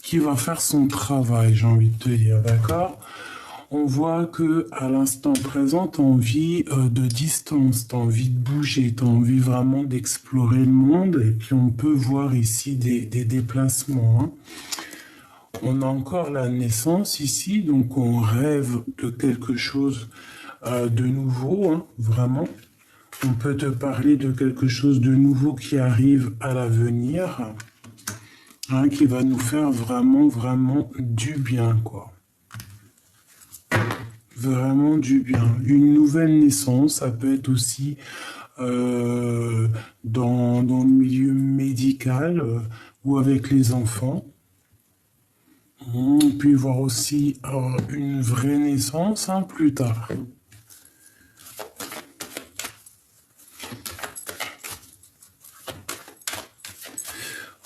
qui va faire son travail, j'ai envie de te dire, d'accord? On voit que à l'instant présent, tu as envie de distance, tu as envie de bouger, tu as envie vraiment d'explorer le monde. Et puis on peut voir ici des déplacements, hein. On a encore la naissance ici, donc on rêve de quelque chose de nouveau, hein, vraiment. On peut te parler de quelque chose de nouveau qui arrive à l'avenir, hein, qui va nous faire vraiment, vraiment du bien, quoi. Vraiment du bien. Une nouvelle naissance, ça peut être aussi dans le milieu médical ou avec les enfants. On peut voir aussi une vraie naissance, hein, plus tard.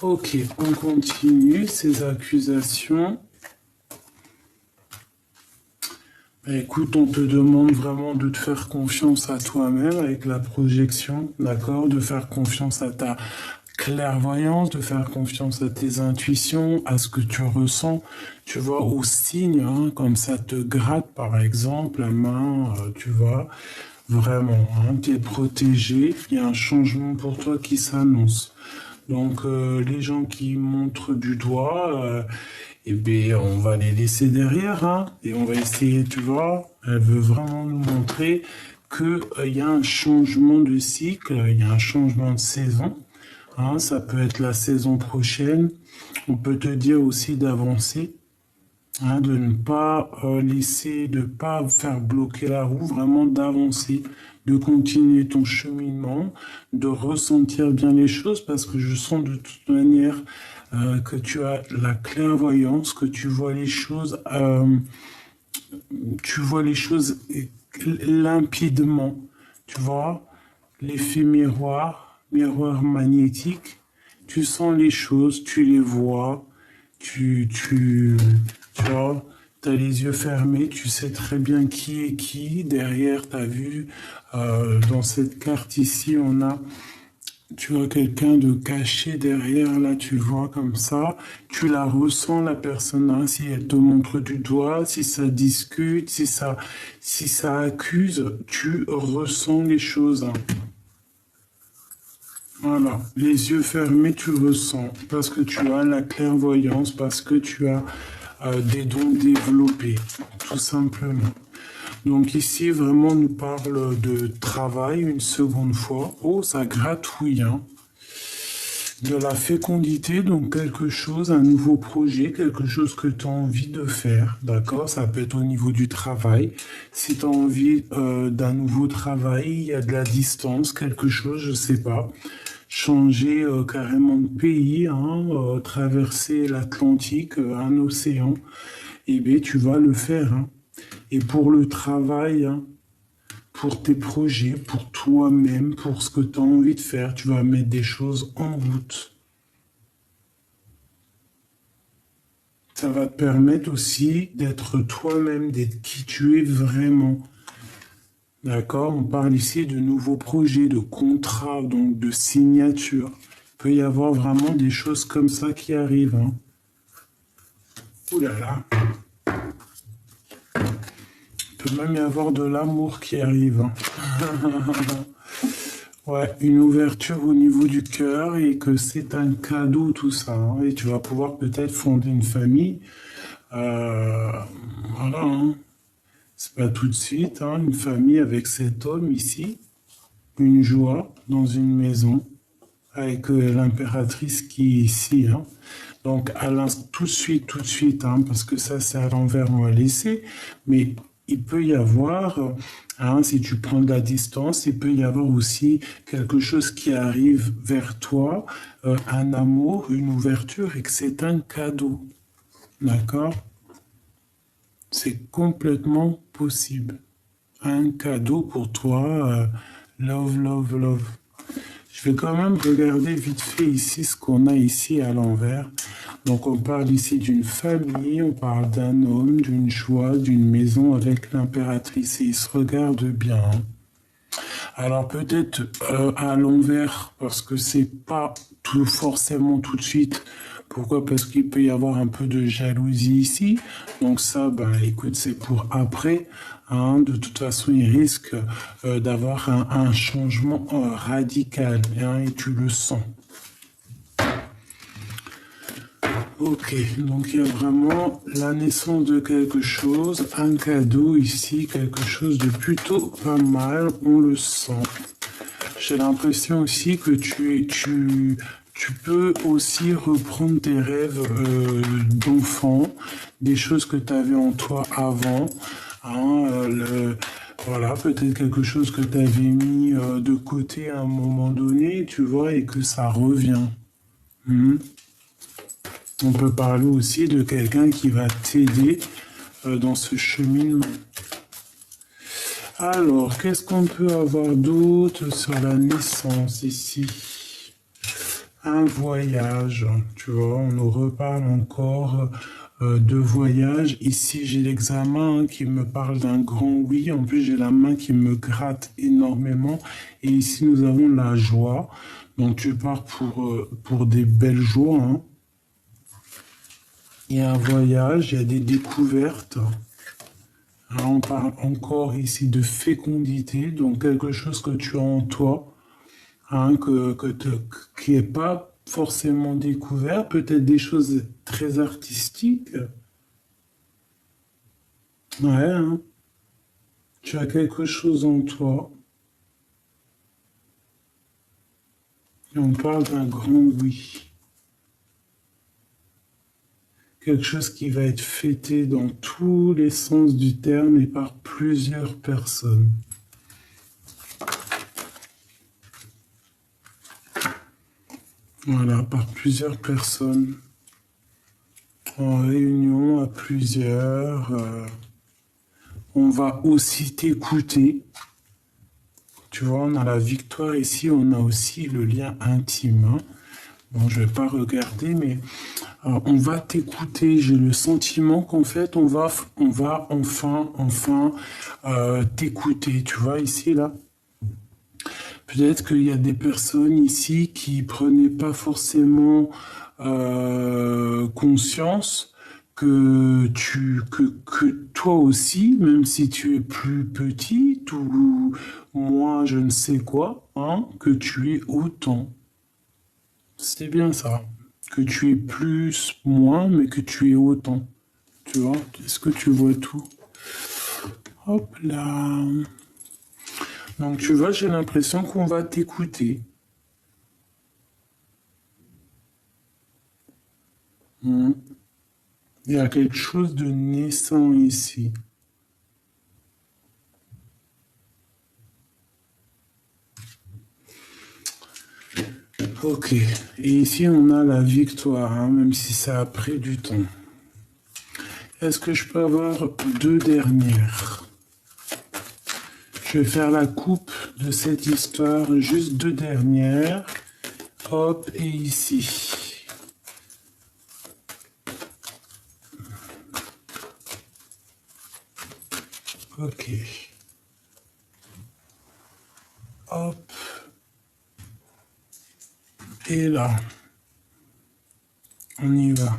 Ok, on continue ces accusations. Écoute, on te demande vraiment de te faire confiance à toi-même avec la projection, d'accord? De faire confiance à ta clairvoyance, de faire confiance à tes intuitions, à ce que tu ressens, tu vois, aux signes, hein, comme ça te gratte par exemple la main, tu vois, vraiment, hein, tu es protégé, il y a un changement pour toi qui s'annonce. Donc les gens qui montrent du doigt, eh bien, on va les laisser derrière, hein, et on va essayer, tu vois, elle veut vraiment nous montrer que il y a un changement de cycle, il y a un changement de saison, hein, ça peut être la saison prochaine. On peut te dire aussi d'avancer, hein, de ne pas laisser, de ne pas faire bloquer la roue, vraiment d'avancer, de continuer ton cheminement, de ressentir bien les choses, parce que je sens de toute manière que tu as la clairvoyance, que tu vois les choses limpidement, tu vois, l'effet miroir, miroir magnétique, tu sens les choses, tu les vois, tu vois, t'as les yeux fermés, tu sais très bien qui est qui. Derrière, t'as vu, dans cette carte ici, on a, tu vois, quelqu'un de caché derrière, là, tu le vois comme ça. Tu la ressens, la personne, hein, si elle te montre du doigt, si ça discute, si ça accuse, tu ressens les choses, hein. Voilà, les yeux fermés, tu ressens, parce que tu as la clairvoyance, parce que tu as des dons développés, tout simplement. Donc ici, vraiment, on nous parle de travail une seconde fois. Oh, ça gratouille, hein. De la fécondité, donc quelque chose, un nouveau projet, quelque chose que tu as envie de faire, d'accord? Ça peut être au niveau du travail. Si tu as envie d'un nouveau travail, il y a de la distance, quelque chose, je sais pas. Changer carrément de pays, hein, traverser l'Atlantique, un océan, eh bien, tu vas le faire, hein. Et pour le travail, hein, pour tes projets, pour toi-même, pour ce que tu as envie de faire, tu vas mettre des choses en route. Ça va te permettre aussi d'être toi-même, d'être qui tu es vraiment. D'accord? On parle ici de nouveaux projets, de contrats, donc de signatures. Il peut y avoir vraiment des choses comme ça qui arrivent, hein. Ouh là là. Il peut même y avoir de l'amour qui arrive, hein. Ouais, une ouverture au niveau du cœur et que c'est un cadeau tout ça, hein. Et tu vas pouvoir peut-être fonder une famille. Euh, voilà, hein. C'est pas tout de suite, hein, une famille avec cet homme ici. Une joie dans une maison avec l'impératrice qui est ici, hein. Donc, tout de suite, hein, parce que ça, c'est à l'envers, on va laisser. Mais il peut y avoir, hein, si tu prends de la distance, il peut y avoir aussi quelque chose qui arrive vers toi, un amour, une ouverture, et que c'est un cadeau. D'accord? C'est complètement possible. Un cadeau pour toi, love, love, love. Je vais quand même regarder vite fait ici ce qu'on a ici à l'envers. Donc on parle ici d'une famille, on parle d'un homme, d'une joie, d'une maison avec l'impératrice et ils se regardent bien, hein. Alors peut-être à l'envers parce que c'est pas tout forcément tout de suite Pourquoi? Parce qu'il peut y avoir un peu de jalousie ici. Donc ça, ben, écoute, c'est pour après. Hein. De toute façon, il risque d'avoir un changement radical. Hein, et tu le sens. Ok, donc il y a vraiment la naissance de quelque chose, un cadeau ici, quelque chose de plutôt pas mal, on le sent. J'ai l'impression aussi que tu peux aussi reprendre tes rêves d'enfant, des choses que tu avais en toi avant. Hein, voilà, peut-être quelque chose que tu avais mis de côté à un moment donné, tu vois, et que ça revient. Hmm. On peut parler aussi de quelqu'un qui va t'aider dans ce cheminement. Alors, qu'est-ce qu'on peut avoir d'autre sur la naissance ici? Un voyage, tu vois, on nous reparle encore de voyage. Ici, j'ai l'examen qui me parle d'un grand oui. En plus, j'ai la main qui me gratte énormément. Et ici, nous avons la joie. Donc, tu pars pour des belles joies. Hein. Il y a un voyage, il y a des découvertes. Alors, on parle encore ici de fécondité, donc quelque chose que tu as en toi, hein, qui n'est pas forcément découvert, peut-être des choses très artistiques. Ouais, hein, tu as quelque chose en toi. Et on parle d'un grand oui. Quelque chose qui va être fêté dans tous les sens du terme et par plusieurs personnes. Voilà, par plusieurs personnes. En réunion à plusieurs. On va aussi t'écouter. Tu vois, on a la victoire ici, on a aussi le lien intime. Hein. Bon, je vais pas regarder, mais on va t'écouter. J'ai le sentiment qu'en fait, on va enfin t'écouter. Tu vois, ici, là. Peut-être qu'il y a des personnes ici qui prenaient pas forcément conscience que toi aussi, même si tu es plus petite ou moins je ne sais quoi, hein, que tu es autant. C'est bien ça. Que tu es plus, moins, mais que tu es autant. Tu vois? Est-ce que tu vois tout? Hop là. Donc tu vois, j'ai l'impression qu'on va t'écouter. Hmm. Il y a quelque chose de naissant ici. Ok. Et ici, on a la victoire, hein, même si ça a pris du temps. Est-ce que je peux avoir deux dernières? Je vais faire la coupe de cette histoire, juste deux dernières. Hop, et ici. Ok. Hop. Et là. On y va.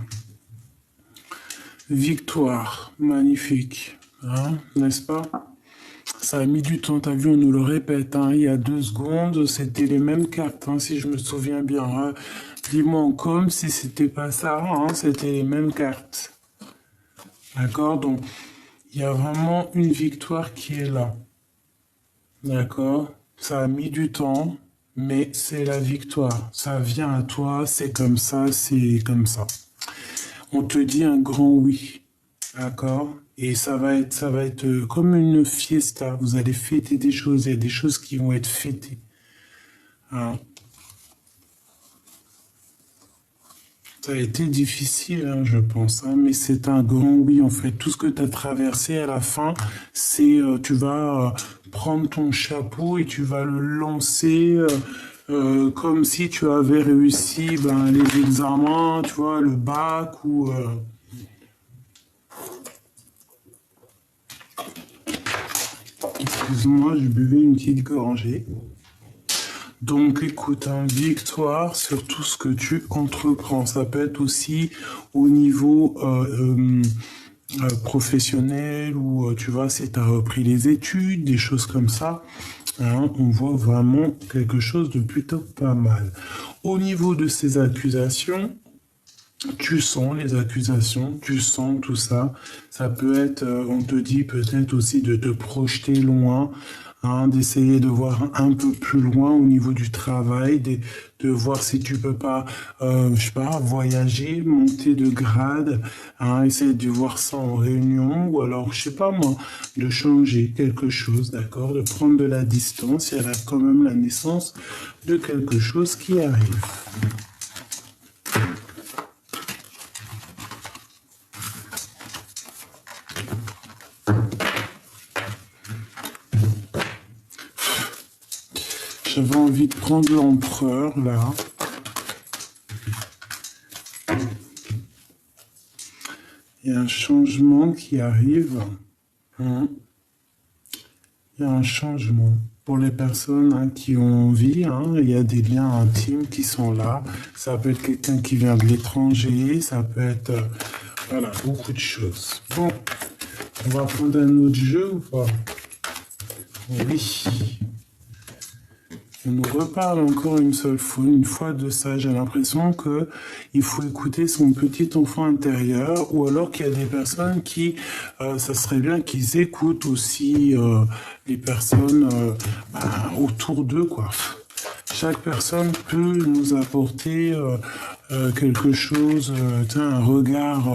Victoire. Magnifique. Hein, n'est-ce pas? Ça a mis du temps, t'as vu, on nous le répète, hein, il y a 2 secondes, c'était les mêmes cartes, hein, si je me souviens bien. Hein. Dis-moi en com si c'était pas ça, hein, c'était les mêmes cartes. D'accord? Donc, il y a vraiment une victoire qui est là. D'accord? Ça a mis du temps, mais c'est la victoire. Ça vient à toi, c'est comme ça, c'est comme ça. On te dit un grand oui. D'accord? Et ça va être comme une fiesta. Vous allez fêter des choses. Il y a des choses qui vont être fêtées. Hein. Ça a été difficile, hein, je pense, hein, mais c'est un grand oui, en fait. Tout ce que tu as traversé à la fin, c'est tu vas prendre ton chapeau et tu vas le lancer comme si tu avais réussi ben, les examens, tu vois, le bac ou... Excuse-moi, je buvais une petite gorgée. Donc écoute, hein, victoire sur tout ce que tu entreprends. Ça peut être aussi au niveau professionnel ou tu vois, si tu as repris les études, des choses comme ça. Hein, on voit vraiment quelque chose de plutôt pas mal. Au niveau de ces accusations, tu sens les accusations, tu sens tout ça. Ça peut être, on te dit peut-être aussi de te projeter loin, hein, d'essayer de voir un peu plus loin au niveau du travail, de voir si tu peux pas, je sais pas, voyager, monter de grade, hein, essayer de voir ça en réunion, ou alors, je sais pas moi, de changer quelque chose, d'accord, de prendre de la distance. Il y a là quand même la naissance de quelque chose qui arrive. J'avais envie de prendre l'empereur, là. Il y a un changement qui arrive. Hein. Il y a un changement. Pour les personnes hein, qui ont envie, hein, il y a des liens intimes qui sont là. Ça peut être quelqu'un qui vient de l'étranger, ça peut être... voilà, beaucoup de choses. Bon, on va prendre un autre jeu ou pas? Oui. On nous reparle encore une fois de ça. J'ai l'impression que il faut écouter son petit enfant intérieur, ou alors qu'il y a des personnes qui, ça serait bien qu'ils écoutent aussi les personnes autour d'eux, quoi. Chaque personne peut nous apporter quelque chose, un regard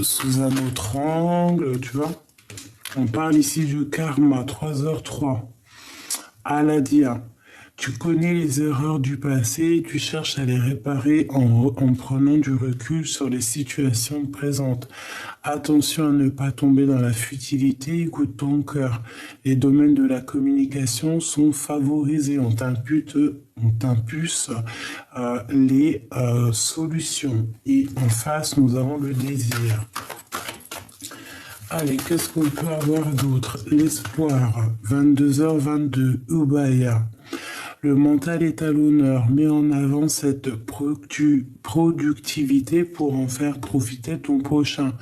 sous un autre angle, tu vois. On parle ici du karma, 3h03. Aladia, tu connais les erreurs du passé et tu cherches à les réparer en prenant du recul sur les situations présentes. Attention à ne pas tomber dans la futilité, écoute ton cœur. Les domaines de la communication sont favorisés, on t'impulse les solutions. Et en face, nous avons le désir. Allez, qu'est-ce qu'on peut avoir d'autre? L'espoir, 22h22, Ubaya. Le mental est à l'honneur, mets en avant cette productivité pour en faire profiter ton prochain.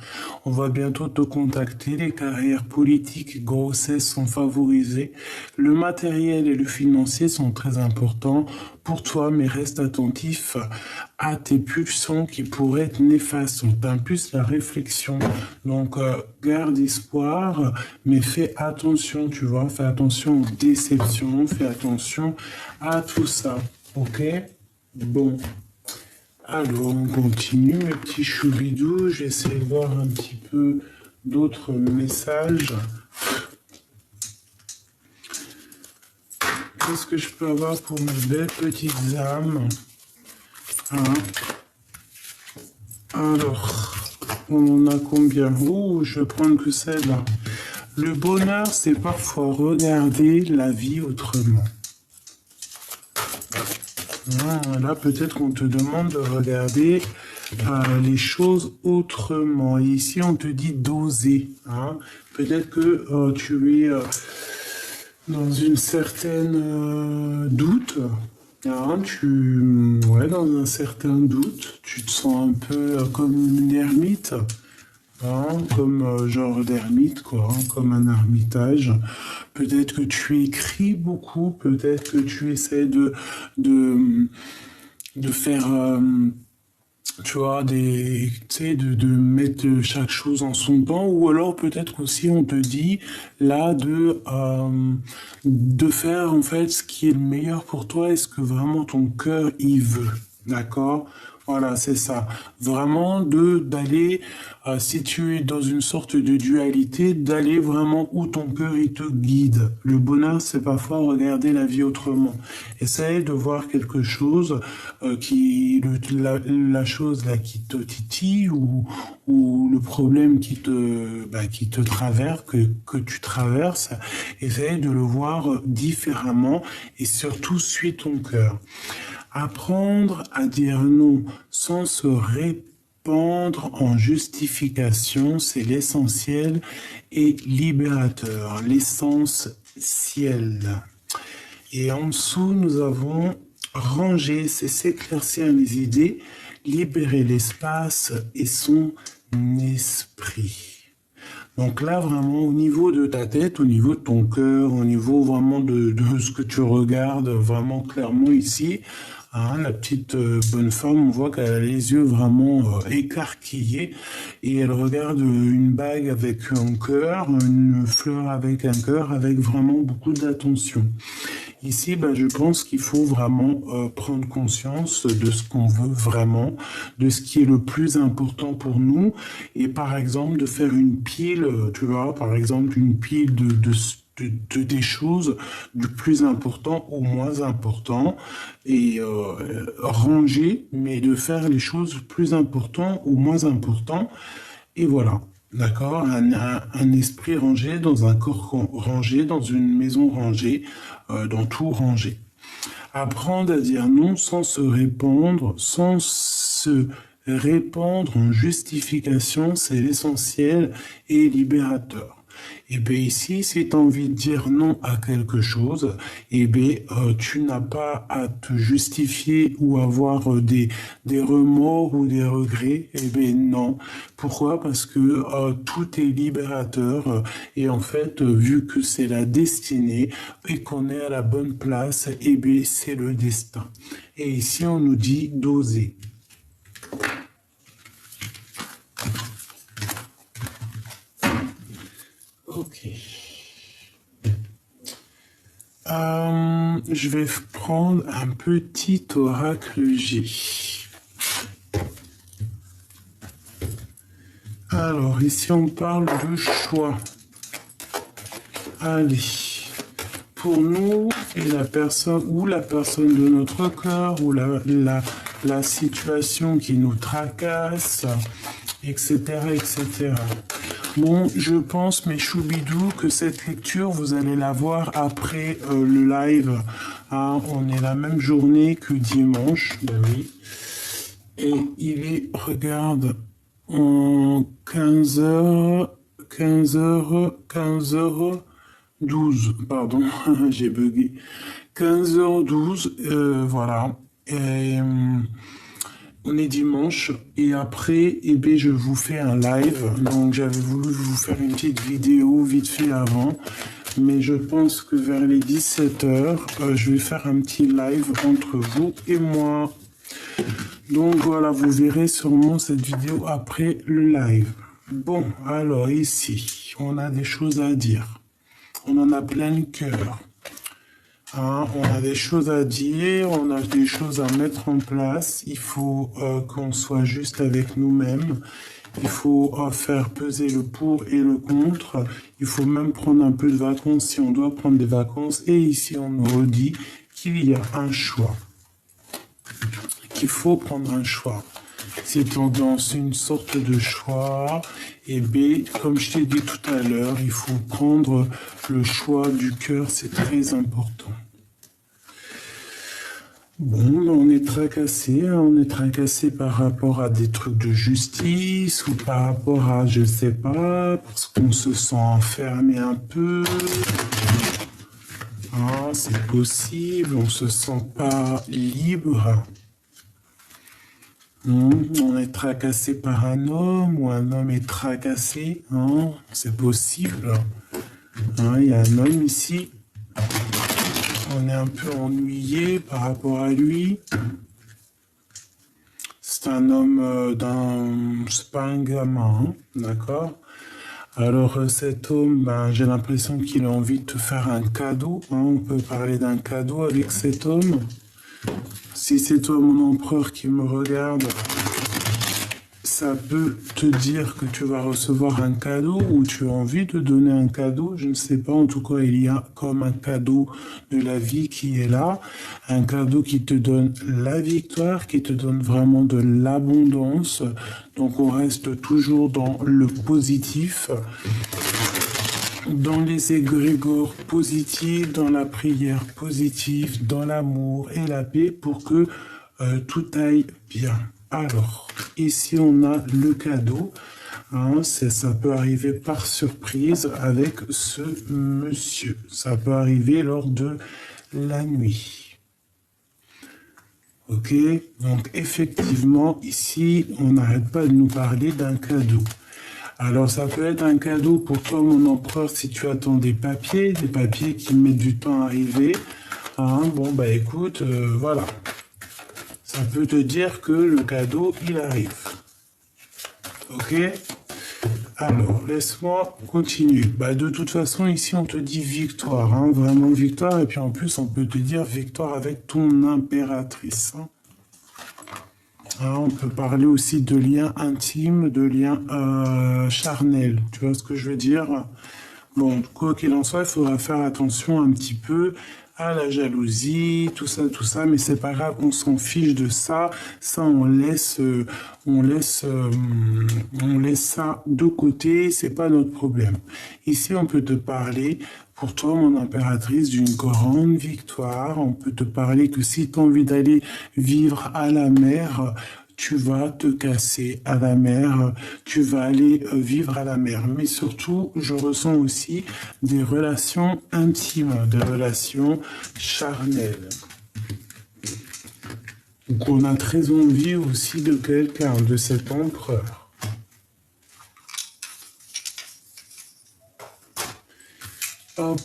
On va bientôt te contacter, les carrières politiques, grossesses sont favorisées. Le matériel et le financier sont très importants pour toi, mais reste attentif à tes pulsions qui pourraient être néfastes. On t'impulse la réflexion. Donc, garde espoir, mais fais attention, tu vois, fais attention aux déceptions, fais attention à tout ça. Ok? Bon. Alors, on continue, mes petits choubidous. Je vais essayer de voir un petit peu d'autres messages. Qu'est-ce que je peux avoir pour mes belles petites âmes? Hein? Alors, on en a combien? Oh, je vais prendre que celle-là. Le bonheur, c'est parfois regarder la vie autrement. Là, peut-être qu'on te demande de regarder les choses autrement. Et ici, on te dit d'oser. Hein? Peut-être que tu es dans une certaine doute. Hein, dans un certain doute. Tu te sens un peu comme une ermite. Hein, comme genre d'ermite, quoi, hein, comme un ermitage. Peut-être que tu écris beaucoup, peut-être que tu essaies de faire, tu vois, de mettre chaque chose en son temps, ou alors peut-être aussi on te dit là de faire en fait ce qui est le meilleur pour toi, est-ce que vraiment ton cœur y veut, d'accord? Voilà, c'est ça. Vraiment d'aller, si tu es dans une sorte de dualité, d'aller vraiment où ton cœur il te guide. Le bonheur, c'est parfois regarder la vie autrement. Essaye de voir quelque chose la chose là qui te titille ou le problème qui te traverse, que tu traverses. Essaye de le voir différemment et surtout suis ton cœur. Apprendre à dire non sans se répandre en justification, c'est l'essentiel et libérateur, l'essentiel. Et en dessous, nous avons ranger, c'est s'éclaircir les idées, libérer l'espace et son esprit. Donc là, vraiment, au niveau de ta tête, au niveau de ton cœur, au niveau vraiment de ce que tu regardes, vraiment clairement ici, hein, la petite bonne femme, on voit qu'elle a les yeux vraiment écarquillés et elle regarde une bague avec un cœur, une fleur avec un cœur, avec vraiment beaucoup d'attention. Ici, je pense qu'il faut vraiment prendre conscience de ce qu'on veut vraiment, de ce qui est le plus important pour nous, et par exemple de faire une pile, tu vois, par exemple une pile des choses du plus important au moins important, et ranger, mais de faire les choses plus importantes au moins important, et voilà. D'accord, un esprit rangé, dans un corps rangé, dans une maison rangée, dans tout rangé. Apprendre à dire non sans se répandre en justification, c'est l'essentiel et libérateur. Et bien ici, si tu as envie de dire non à quelque chose, et bien tu n'as pas à te justifier ou avoir des remords ou des regrets. Et bien non. Pourquoi? Parce que tout est libérateur et en fait, vu que c'est la destinée et qu'on est à la bonne place, et bien c'est le destin. Et ici, on nous dit d'oser. Ok. Je vais prendre un petit oracle G. Alors, ici, on parle de choix. Allez. Pour nous, et la personne de notre cœur, ou la situation qui nous tracasse, etc., etc. Bon, je pense, mes choubidous, que cette lecture, vous allez la voir après le live. Hein, on est la même journée que dimanche, ben oui. Et il est, regarde, en 15h, 12, pardon, j'ai bugué. 15h12, voilà. Et, on est dimanche et après, je vous fais un live. Donc j'avais voulu vous faire une petite vidéo vite fait avant. Mais je pense que vers les 17h, je vais faire un petit live entre vous et moi. Donc voilà, vous verrez sûrement cette vidéo après le live. Bon, alors ici, on a des choses à dire. On en a plein le cœur. Hein, on a des choses à dire, on a des choses à mettre en place. Il faut qu'on soit juste avec nous-mêmes. Il faut faire peser le pour et le contre. Il faut même prendre un peu de vacances si on doit prendre des vacances. Et ici, on nous redit qu'il y a un choix. Qu'il faut prendre un choix. C'est dans une sorte de choix. Et B, comme je t'ai dit tout à l'heure, il faut prendre le choix du cœur, c'est très important. Bon, on est tracassé, hein, on est tracassé par rapport à des trucs de justice ou par rapport à, je sais pas, parce qu'on se sent enfermé un peu. Ah, c'est possible, on se sent pas libre. On est tracassé par un homme ou un homme est tracassé, hein, c'est possible. Hein, il y a un homme ici. On est un peu ennuyé par rapport à lui. C'est un homme c'est pas un gamin, hein, d'accord? Alors cet homme, j'ai l'impression qu'il a envie de te faire un cadeau. Hein, on peut parler d'un cadeau avec cet homme. Si c'est toi mon empereur qui me regarde, ça peut te dire que tu vas recevoir un cadeau ou tu as envie de donner un cadeau, je ne sais pas. En tout cas, il y a comme un cadeau de la vie qui est là, un cadeau qui te donne la victoire, qui te donne vraiment de l'abondance. Donc on reste toujours dans le positif, dans les égrégores positifs, dans la prière positive, dans l'amour et la paix pour que tout aille bien. Alors, ici on a le cadeau, hein, ça peut arriver par surprise avec ce monsieur. Ça peut arriver lors de la nuit. Ok, donc effectivement, ici, on n'arrête pas de nous parler d'un cadeau. Alors, ça peut être un cadeau pour toi, mon empereur, si tu attends des papiers qui mettent du temps à arriver. Hein, bon, bah écoute, voilà. Ça peut te dire que le cadeau, il arrive. Ok? Alors, laisse-moi continuer. Bah, de toute façon, ici, on te dit victoire, hein, vraiment victoire. Et puis, en plus, on peut te dire victoire avec ton impératrice. Hein. Hein, on peut parler aussi de liens intimes, de liens charnels. Tu vois ce que je veux dire? Bon, quoi qu'il en soit, il faudra faire attention un petit peu à la jalousie, tout ça, mais c'est pas grave, on s'en fiche de ça. Ça, on laisse ça de côté, c'est pas notre problème. Ici, on peut te parler, pour toi, mon impératrice, d'une grande victoire. On peut te parler que si tu as envie d'aller vivre à la mer, tu vas te casser à la mer, tu vas aller vivre à la mer. Mais surtout, je ressens aussi des relations intimes, des relations charnelles. Donc on a très envie aussi de quelqu'un, de cet empereur. Hop.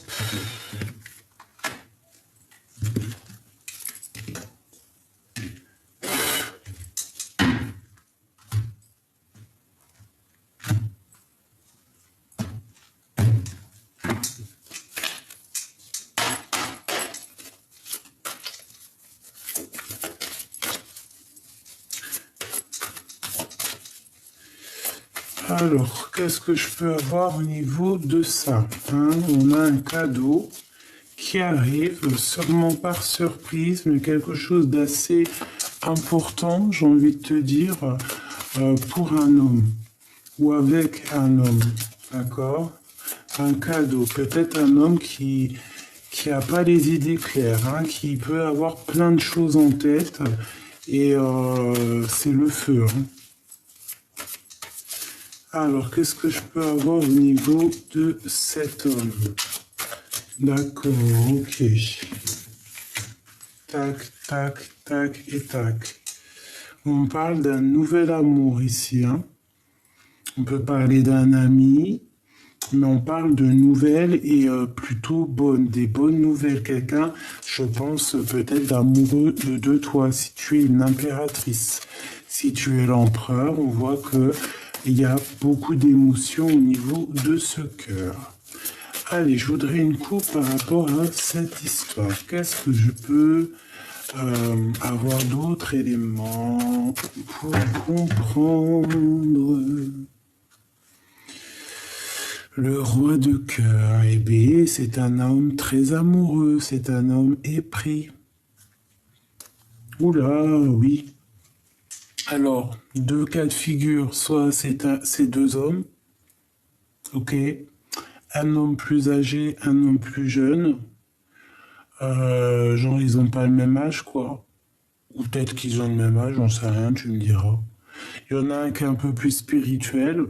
Alors, qu'est-ce que je peux avoir au niveau de ça, hein? On a un cadeau qui arrive, sûrement par surprise, mais quelque chose d'assez important, j'ai envie de te dire, pour un homme ou avec un homme, d'accord? Un cadeau, peut-être un homme qui a pas les idées claires, hein, qui peut avoir plein de choses en tête, et c'est le feu. Hein. Alors, qu'est-ce que je peux avoir au niveau de cet homme? D'accord, ok. Tac, tac, tac et tac. On parle d'un nouvel amour ici. Hein. On peut parler d'un ami, mais on parle de nouvelles et plutôt bonnes, des bonnes nouvelles. Quelqu'un, je pense, peut-être d'amoureux de toi, si tu es une impératrice. Si tu es l'empereur, on voit que il y a beaucoup d'émotions au niveau de ce cœur. Allez, je voudrais une coupe par rapport à cette histoire. Qu'est-ce que je peux avoir d'autres éléments pour comprendre? Le roi de cœur, eh bien, c'est un homme très amoureux, c'est un homme épris. Oula, oui. Alors, deux cas de figure, soit c'est deux hommes, ok, un homme plus âgé, un homme plus jeune, genre ils n'ont pas le même âge, quoi, ou peut-être qu'ils ont le même âge, j'en sais rien, tu me diras. Il y en a un qui est un peu plus spirituel,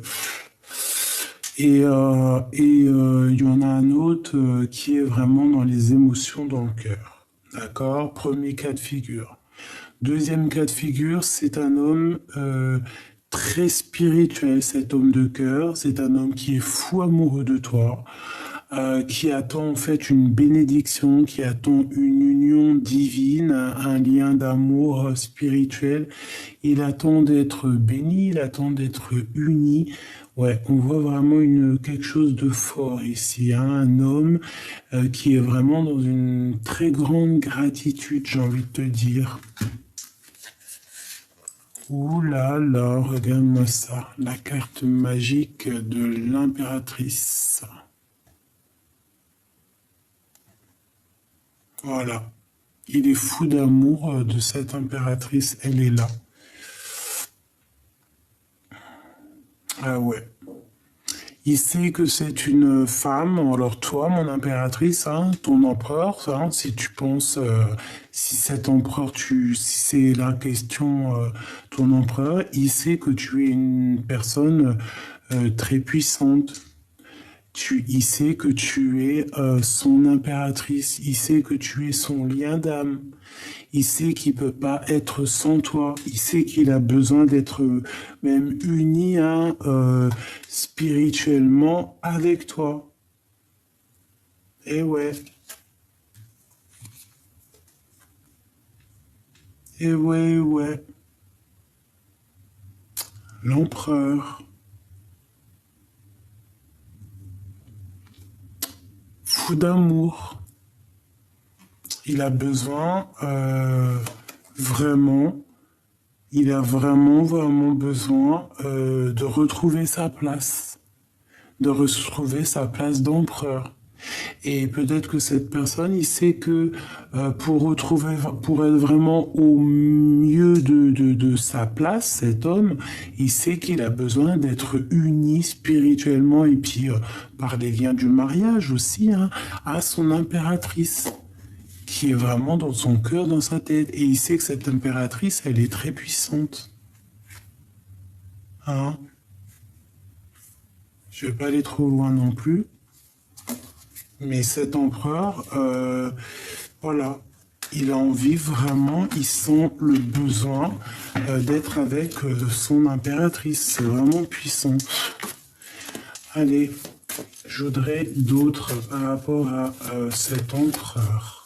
et il y en a un autre qui est vraiment dans les émotions, dans le cœur, d'accord? Premier cas de figure. Deuxième cas de figure, c'est un homme très spirituel, cet homme de cœur. C'est un homme qui est fou amoureux de toi, qui attend en fait une bénédiction, qui attend une union divine, un lien d'amour spirituel. Il attend d'être béni, il attend d'être uni. Ouais, on voit vraiment quelque chose de fort ici, hein, un homme qui est vraiment dans une très grande gratitude, j'ai envie de te dire. Ouh là là, regarde-moi ça, la carte magique de l'impératrice. Voilà, il est fou d'amour de cette impératrice, elle est là. Ah ouais. Il sait que c'est une femme, alors toi, mon impératrice, hein, ton empereur, hein, si tu penses, si cet empereur, si c'est la question, ton empereur, il sait que tu es une personne très puissante. Il sait que tu es son impératrice, il sait que tu es son lien d'âme, il sait qu'il peut pas être sans toi, il sait qu'il a besoin d'être même uni hein, spirituellement avec toi. Et ouais, et ouais, ouais. L'empereur, fou d'amour, il a besoin vraiment, il a vraiment, vraiment besoin de retrouver sa place, de retrouver sa place d'empereur. Et peut-être que cette personne, il sait que pour être vraiment au mieux de sa place, cet homme, il sait qu'il a besoin d'être uni spirituellement et puis par les liens du mariage aussi, hein, à son impératrice, qui est vraiment dans son cœur, dans sa tête. Et il sait que cette impératrice, elle est très puissante. Hein? Je vais pas aller trop loin non plus. Mais cet empereur, voilà, il a envie vraiment, il sent le besoin d'être avec son impératrice. C'est vraiment puissant. Allez, je voudrais d'autres par rapport à cet empereur.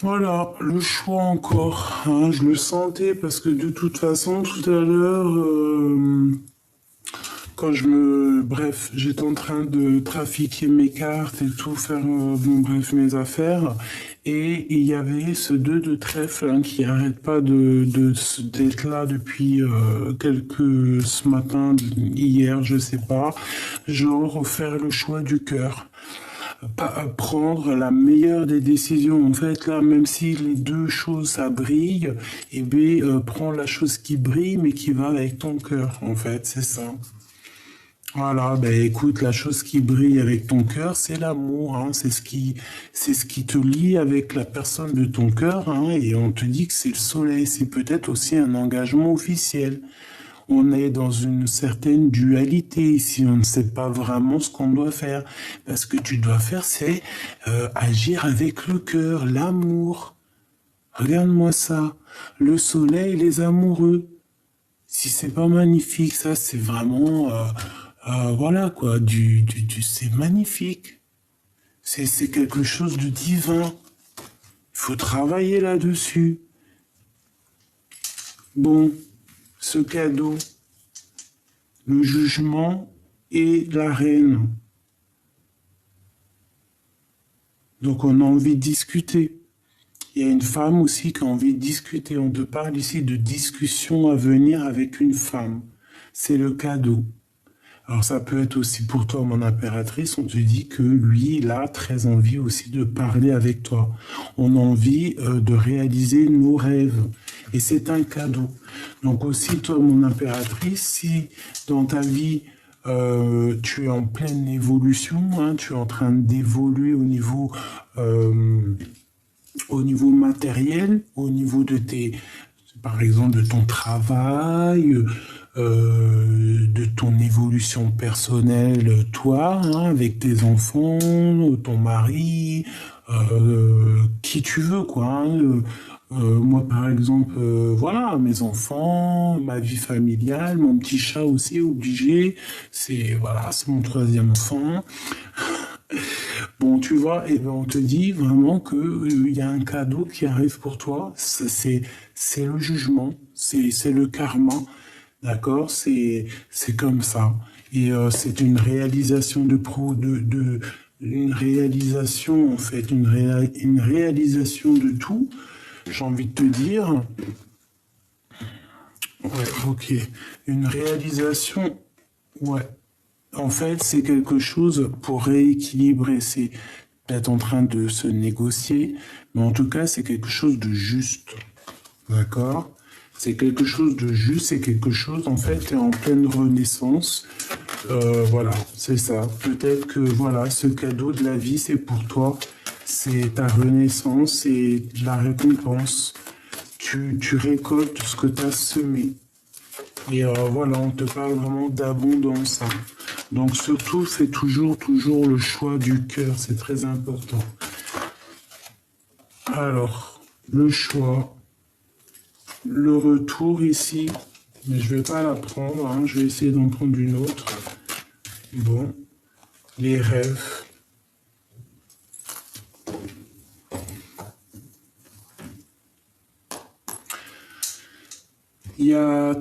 Voilà, le choix encore, hein, je le sentais parce que de toute façon, tout à l'heure, bref, j'étais en train de trafiquer mes cartes et tout, faire, bon, bref, mes affaires, et il y avait ce 2 de trèfle hein, qui arrête pas d'être là depuis ce matin, hier, je sais pas, genre faire le choix du cœur. Pas prendre la meilleure des décisions. En fait, là, même si les deux choses, ça brille, eh bien, prends la chose qui brille, mais qui va avec ton cœur, en fait, c'est ça. Voilà, ben écoute, la chose qui brille avec ton cœur, c'est l'amour, hein, c'est ce qui te lie avec la personne de ton cœur, hein, et on te dit que c'est le soleil, c'est peut-être aussi un engagement officiel. On est dans une certaine dualité ici, on ne sait pas vraiment ce qu'on doit faire. Parce que tu dois faire, c'est agir avec le cœur, l'amour. Regarde-moi ça, le soleil, les amoureux. Si c'est pas magnifique, ça c'est vraiment, voilà quoi, c'est magnifique. C'est quelque chose de divin. Il faut travailler là-dessus. Bon, ce cadeau, le jugement et la reine. Donc on a envie de discuter. Il y a une femme aussi qui a envie de discuter. On te parle ici de discussion à venir avec une femme. C'est le cadeau. Alors ça peut être aussi pour toi, mon impératrice, on te dit que lui, il a très envie aussi de parler avec toi. On a envie de réaliser nos rêves. Et c'est un cadeau. Donc aussi, toi, mon impératrice, si dans ta vie, tu es en pleine évolution, hein, tu es en train d'évoluer au niveau matériel, au niveau de par exemple, de ton travail, de ton évolution personnelle, toi, hein, avec tes enfants, ton mari, qui tu veux, quoi. Hein, moi, par exemple, voilà, mes enfants, ma vie familiale, mon petit chat aussi, obligé. Voilà, c'est mon troisième enfant. Bon, tu vois, et ben on te dit vraiment que il y a un cadeau qui arrive pour toi. C'est le jugement, c'est le karma, d'accord? C'est comme ça. Et c'est une réalisation une réalisation, en fait, une réalisation de tout, j'ai envie de te dire. Ouais, ok. Une réalisation, ouais. En fait, c'est quelque chose pour rééquilibrer. C'est peut-être en train de se négocier, mais en tout cas, c'est quelque chose de juste. D'accord? C'est quelque chose de juste, c'est quelque chose, en fait, qui est en pleine renaissance. Voilà, c'est ça. Peut-être que, voilà, ce cadeau de la vie, c'est pour toi. C'est ta renaissance, c'est la récompense. Tu récoltes ce que tu as semé. Et voilà, on te parle vraiment d'abondance, hein. Donc surtout, fais toujours le choix du cœur, c'est très important. Alors, le choix, le retour ici, mais je vais pas la prendre, hein, je vais essayer d'en prendre une autre. Bon, les rêves.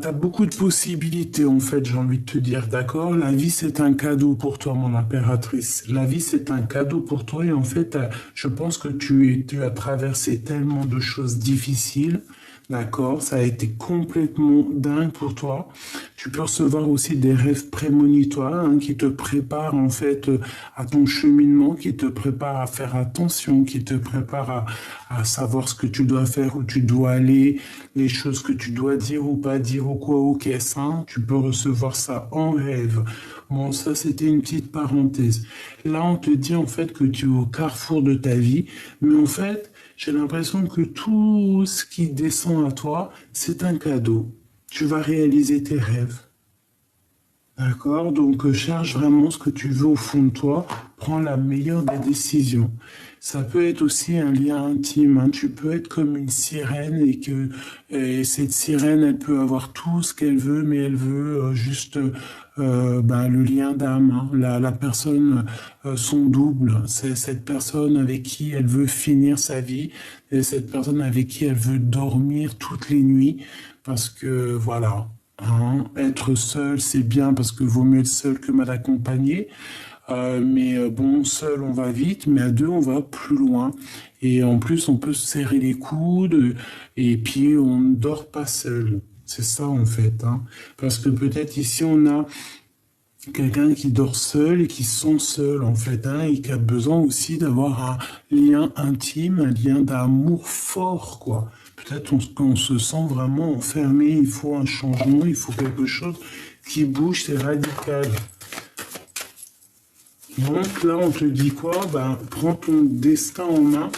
T'as beaucoup de possibilités en fait, j'ai envie de te dire, d'accord? La vie c'est un cadeau pour toi, mon impératrice. La vie c'est un cadeau pour toi et en fait, je pense que tu as traversé tellement de choses difficiles, d'accord? Ça a été complètement dingue pour toi. Tu peux recevoir aussi des rêves prémonitoires hein, qui te préparent en fait à ton cheminement, qui te préparent à faire attention, qui te préparent à savoir ce que tu dois faire, où tu dois aller, les choses que tu dois dire ou pas dire ou quoi ou qu'est-ce, hein. Tu peux recevoir ça en rêve. Bon, ça c'était une petite parenthèse. Là, on te dit en fait que tu es au carrefour de ta vie, mais en fait, j'ai l'impression que tout ce qui descend à toi, c'est un cadeau. Tu vas réaliser tes rêves. D'accord? Donc, cherche vraiment ce que tu veux au fond de toi. Prends la meilleure des décisions. Ça peut être aussi un lien intime, hein. Tu peux être comme une sirène et cette sirène, elle peut avoir tout ce qu'elle veut, mais elle veut juste ben, le lien d'âme, hein. La personne, son double. C'est cette personne avec qui elle veut finir sa vie et cette personne avec qui elle veut dormir toutes les nuits parce que voilà. Hein, être seul, c'est bien parce que vaut mieux être seul que mal accompagné. Mais bon, seul, on va vite, mais à deux, on va plus loin. Et en plus, on peut se serrer les coudes et puis on ne dort pas seul. C'est ça, en fait, hein. Parce que peut-être ici, on a quelqu'un qui dort seul et qui se sent seul, en fait, hein, et qui a besoin aussi d'avoir un lien intime, un lien d'amour fort, quoi. Peut-être qu'on se sent vraiment enfermé, il faut un changement, il faut quelque chose qui bouge, c'est radical. Donc là, on te dit quoi? Ben, prends ton destin en main,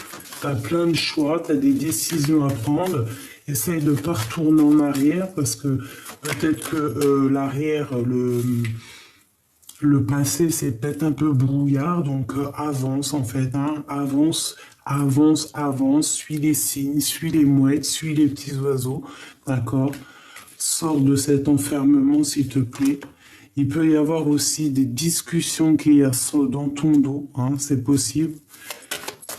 tu as plein de choix, tu as des décisions à prendre, essaye de ne pas retourner en arrière parce que peut-être que l'arrière, le passé, c'est peut-être un peu brouillard, donc avance en fait, hein, avance, avance, avance, suis les signes, suis les mouettes, suis les petits oiseaux, d'accord? Sors de cet enfermement, s'il te plaît. Il peut y avoir aussi des discussions qu'il y a dans ton dos, hein, c'est possible,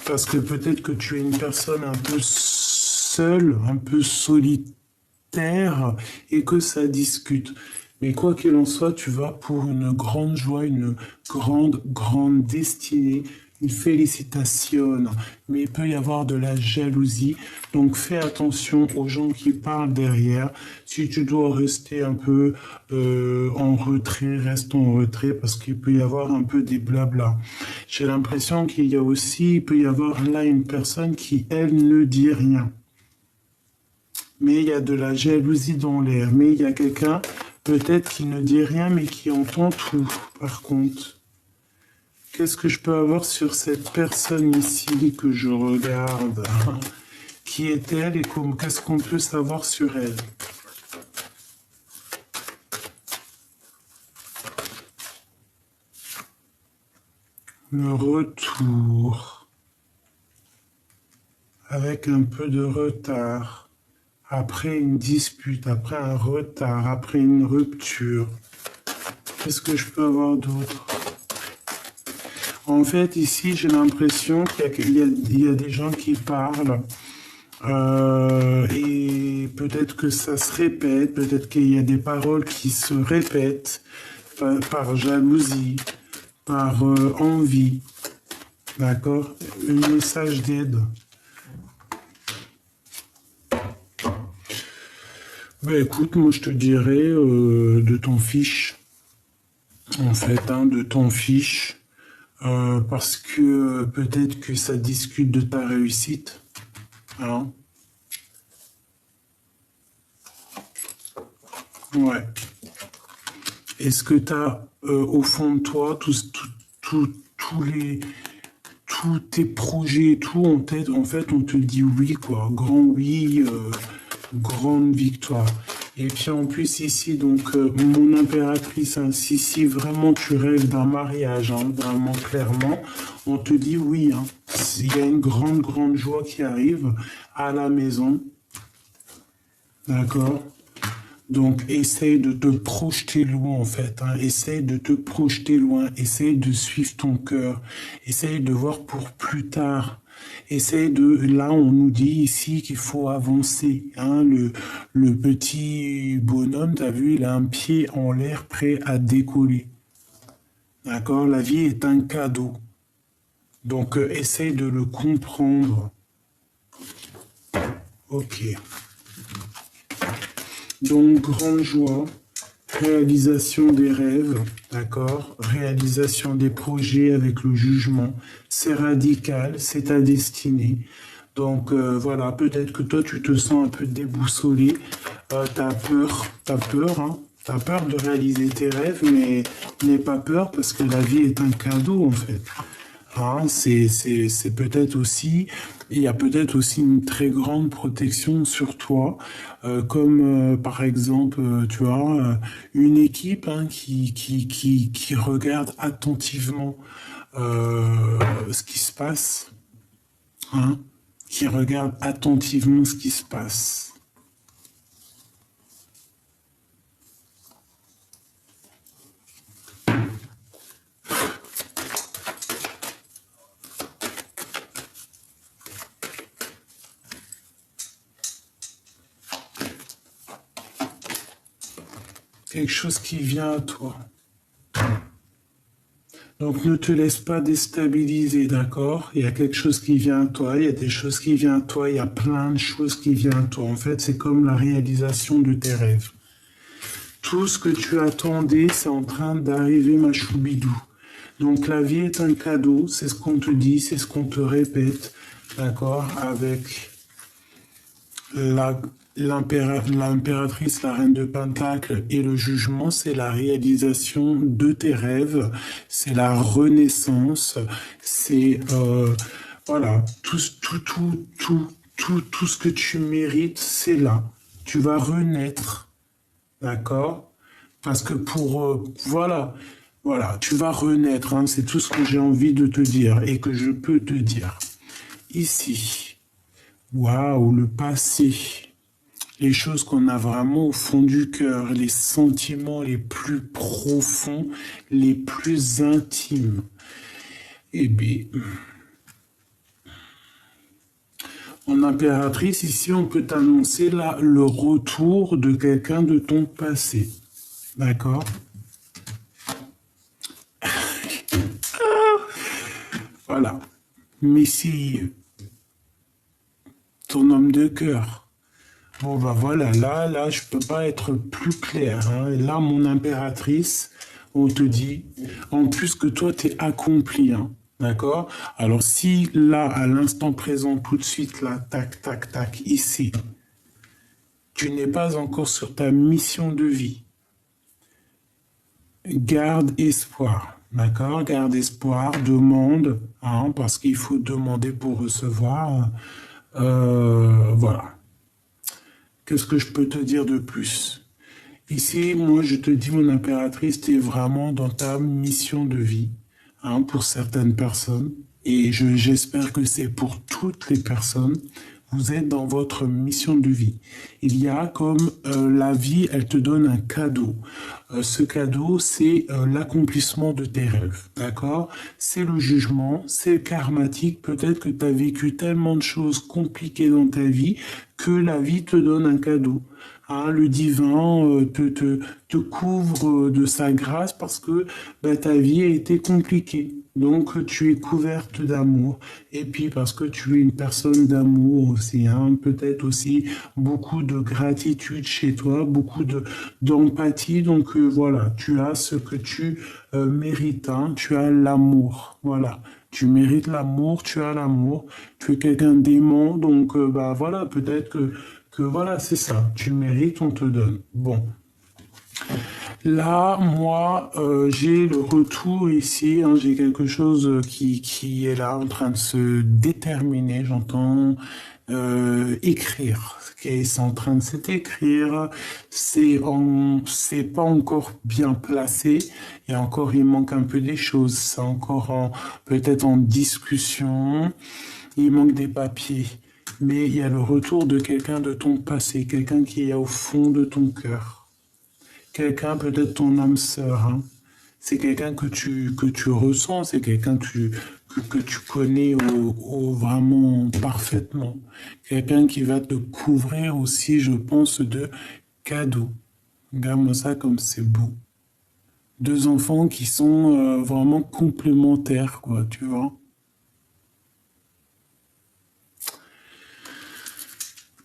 parce que peut-être que tu es une personne un peu seule, un peu solitaire, et que ça discute. Mais quoi qu'il en soit, tu vas pour une grande joie, une grande destinée, une félicitation. Mais il peut y avoir de la jalousie. Donc fais attention aux gens qui parlent derrière. Si tu dois rester un peu en retrait, reste en retrait parce qu'il peut y avoir un peu des blabla. J'ai l'impression qu'il y a aussi, il peut y avoir là une personne qui, elle, ne dit rien. Mais il y a de la jalousie dans l'air. Mais il y a quelqu'un peut-être qui ne dit rien, mais qui entend tout, par contre. Qu'est-ce que je peux avoir sur cette personne ici que je regarde? Qui est-elle et qu'est-ce qu'on peut savoir sur elle? Le retour. Avec un peu de retard. Après une dispute, après un retard, après une rupture. Qu'est-ce que je peux avoir d'autre? En fait, ici, j'ai l'impression qu'il y a des gens qui parlent et peut-être que ça se répète, peut-être qu'il y a des paroles qui se répètent par jalousie, par envie. D'accord? Un message d'aide. Ben écoute, moi je te dirais de ton fiche, en fait, hein, de ton fiche, parce que peut-être que ça discute de ta réussite, hein. Ouais. Est-ce que tu as au fond de toi tous tes projets et tout en tête? En fait, on te dit oui, quoi. Grand oui, grande victoire. Et puis en plus ici, donc mon impératrice, hein, si vraiment tu rêves d'un mariage, hein, vraiment clairement, on te dit oui. Hein. Il y a une grande joie qui arrive à la maison. D'accord? Donc, essaye de te projeter loin, en fait. Hein. Essaye de te projeter loin. Essaye de suivre ton cœur. Essaye de voir pour plus tard. Essaye de... Là, on nous dit ici qu'il faut avancer. Hein. Le petit bonhomme, t'as vu, il a un pied en l'air prêt à décoller. D'accord? La vie est un cadeau. Donc, essaye de le comprendre. Ok. Donc, grande joie, réalisation des rêves, d'accord? Réalisation des projets avec le jugement. C'est radical, c'est ta destinée. Donc, voilà, peut-être que toi, tu te sens un peu déboussolé. T'as peur, hein? T'as peur de réaliser tes rêves, mais n'aie pas peur parce que la vie est un cadeau, en fait. Hein, c'est peut-être aussi, il y a peut-être aussi une très grande protection sur toi, comme par exemple, tu vois, une équipe hein, qui regarde attentivement ce qui se passe, hein, qui regarde attentivement ce qui se passe. Quelque chose qui vient à toi. Donc ne te laisse pas déstabiliser, d'accord? Il y a quelque chose qui vient à toi, il y a des choses qui viennent à toi, il y a plein de choses qui viennent à toi. En fait, c'est comme la réalisation de tes rêves. Tout ce que tu attendais, c'est en train d'arriver, ma choubidou. Donc la vie est un cadeau, c'est ce qu'on te dit, c'est ce qu'on te répète, d'accord? Avec la l'impératrice, la reine de Pentacle et le jugement, c'est la réalisation de tes rêves, c'est la renaissance, c'est voilà, tout ce que tu mérites, c'est là. Tu vas renaître, d'accord? Parce que voilà, tu vas renaître, hein, c'est tout ce que j'ai envie de te dire et que je peux te dire. Ici, waouh, le passé, les choses qu'on a vraiment au fond du cœur, les sentiments les plus profonds, les plus intimes. Eh bien, en impératrice, ici, on peut t'annoncer là le retour de quelqu'un de ton passé. D'accord? Voilà. Messieurs, ton homme de cœur. Bon, bah voilà, là, je peux pas être plus clair. Hein. Là, mon impératrice, on te dit, en plus que toi, tu es accompli. Hein. D'accord? Alors, si là, à l'instant présent, tout de suite, là, tac, tac, tac, ici, tu n'es pas encore sur ta mission de vie, garde espoir. D'accord? Garde espoir, demande, hein, parce qu'il faut demander pour recevoir. Voilà. Qu'est-ce que je peux te dire de plus? Ici, moi, je te dis, mon impératrice, tu es vraiment dans ta mission de vie, hein, pour certaines personnes. Et j'espère que c'est pour toutes les personnes. Vous êtes dans votre mission de vie. Il y a comme la vie, elle te donne un cadeau. Ce cadeau, c'est l'accomplissement de tes rêves. D'accord? C'est le jugement, c'est karmatique. Peut-être que tu as vécu tellement de choses compliquées dans ta vie que la vie te donne un cadeau. Hein, le divin te couvre de sa grâce parce que bah, ta vie a été compliquée. Donc, tu es couverte d'amour. Et puis, parce que tu es une personne d'amour aussi, hein, peut-être aussi beaucoup de gratitude chez toi, beaucoup d'empathie. Donc, voilà, tu as ce que tu mérites, hein, tu as l'amour. Voilà. Tu mérites l'amour, tu as l'amour. Tu es quelqu'un d'aimant. Donc, bah, voilà, peut-être que voilà, c'est ça. Tu mérites, on te donne. Bon. Là, moi, j'ai le retour ici, hein, j'ai quelque chose qui est là en train de se déterminer. J'entends écrire. C'est en train de s'écrire. C'est pas encore bien placé. Et encore, il manque un peu des choses. C'est encore peut-être en discussion. Il manque des papiers. Mais il y a le retour de quelqu'un de ton passé, quelqu'un qui est au fond de ton cœur. Quelqu'un, peut-être ton âme sœur, hein. C'est quelqu'un que tu ressens, c'est quelqu'un que tu connais vraiment parfaitement. Quelqu'un qui va te couvrir aussi, je pense, de cadeaux. Regarde-moi ça comme c'est beau. Deux enfants qui sont vraiment complémentaires, quoi, tu vois.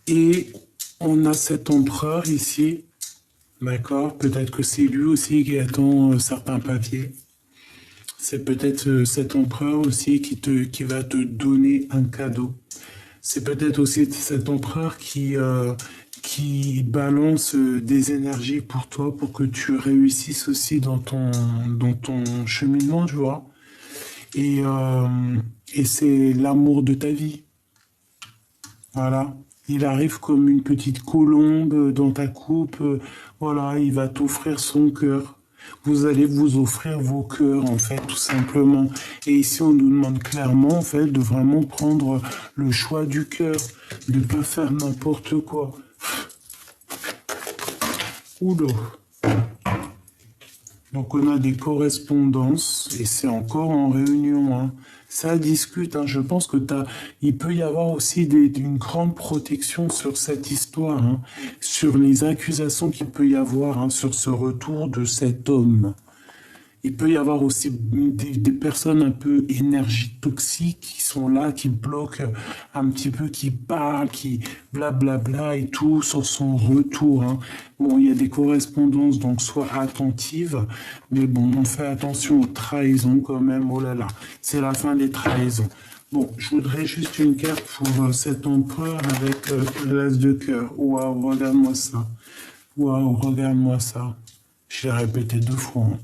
Et on a cet empereur ici, d'accord? Peut-être que c'est lui aussi qui attend certains papiers. C'est peut-être cet empereur aussi qui va te donner un cadeau. C'est peut-être aussi cet empereur qui balance des énergies pour toi, pour que tu réussisses aussi dans ton cheminement, tu vois. Et, euh, et c'est l'amour de ta vie. Voilà. Il arrive comme une petite colombe dans ta coupe. Voilà, il va t'offrir son cœur. Vous allez vous offrir vos cœurs, en fait, tout simplement. Et ici, on nous demande clairement, en fait, de vraiment prendre le choix du cœur, de ne pas faire n'importe quoi. Oula. Donc on a des correspondances et c'est encore en réunion, hein. Ça discute, hein. Je pense que il peut y avoir aussi une grande protection sur cette histoire, hein, sur les accusations qu'il peut y avoir, hein, sur ce retour de cet homme. Il peut y avoir aussi des personnes un peu énergie toxiques qui sont là, qui bloquent un petit peu, qui parlent, qui blablabla et tout sur son retour, hein. Bon, il y a des correspondances, donc sois attentive, mais bon, on fait attention aux trahisons quand même, oh là là, c'est la fin des trahisons. Bon, je voudrais juste une carte pour cet empereur avec l'as de cœur. Waouh, regarde-moi ça. Waouh, regarde-moi ça. Je l'ai répété 2 fois, hein.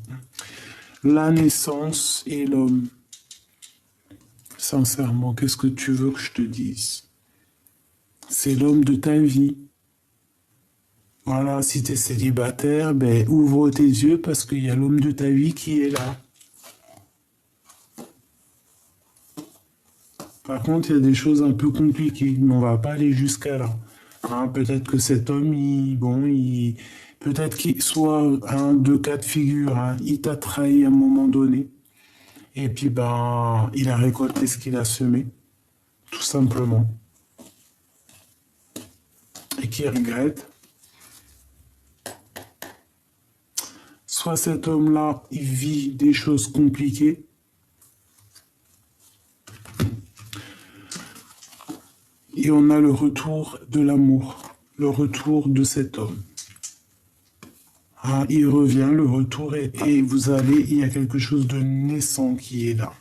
La naissance et l'homme. Sincèrement, qu'est-ce que tu veux que je te dise? C'est l'homme de ta vie. Voilà, si tu es célibataire, ben, ouvre tes yeux parce qu'il y a l'homme de ta vie qui est là. Par contre, il y a des choses un peu compliquées, mais on va pas aller jusqu'à là. Hein, peut-être que cet homme, peut-être qu'il soit un de cas de figure, hein. Il t'a trahi à un moment donné. Et puis, ben, il a récolté ce qu'il a semé, tout simplement. Et qui regrette. Soit cet homme-là, il vit des choses compliquées. Et on a le retour de l'amour, le retour de cet homme. Ah, il revient, le retour, et vous allez, il y a quelque chose de naissant qui est là.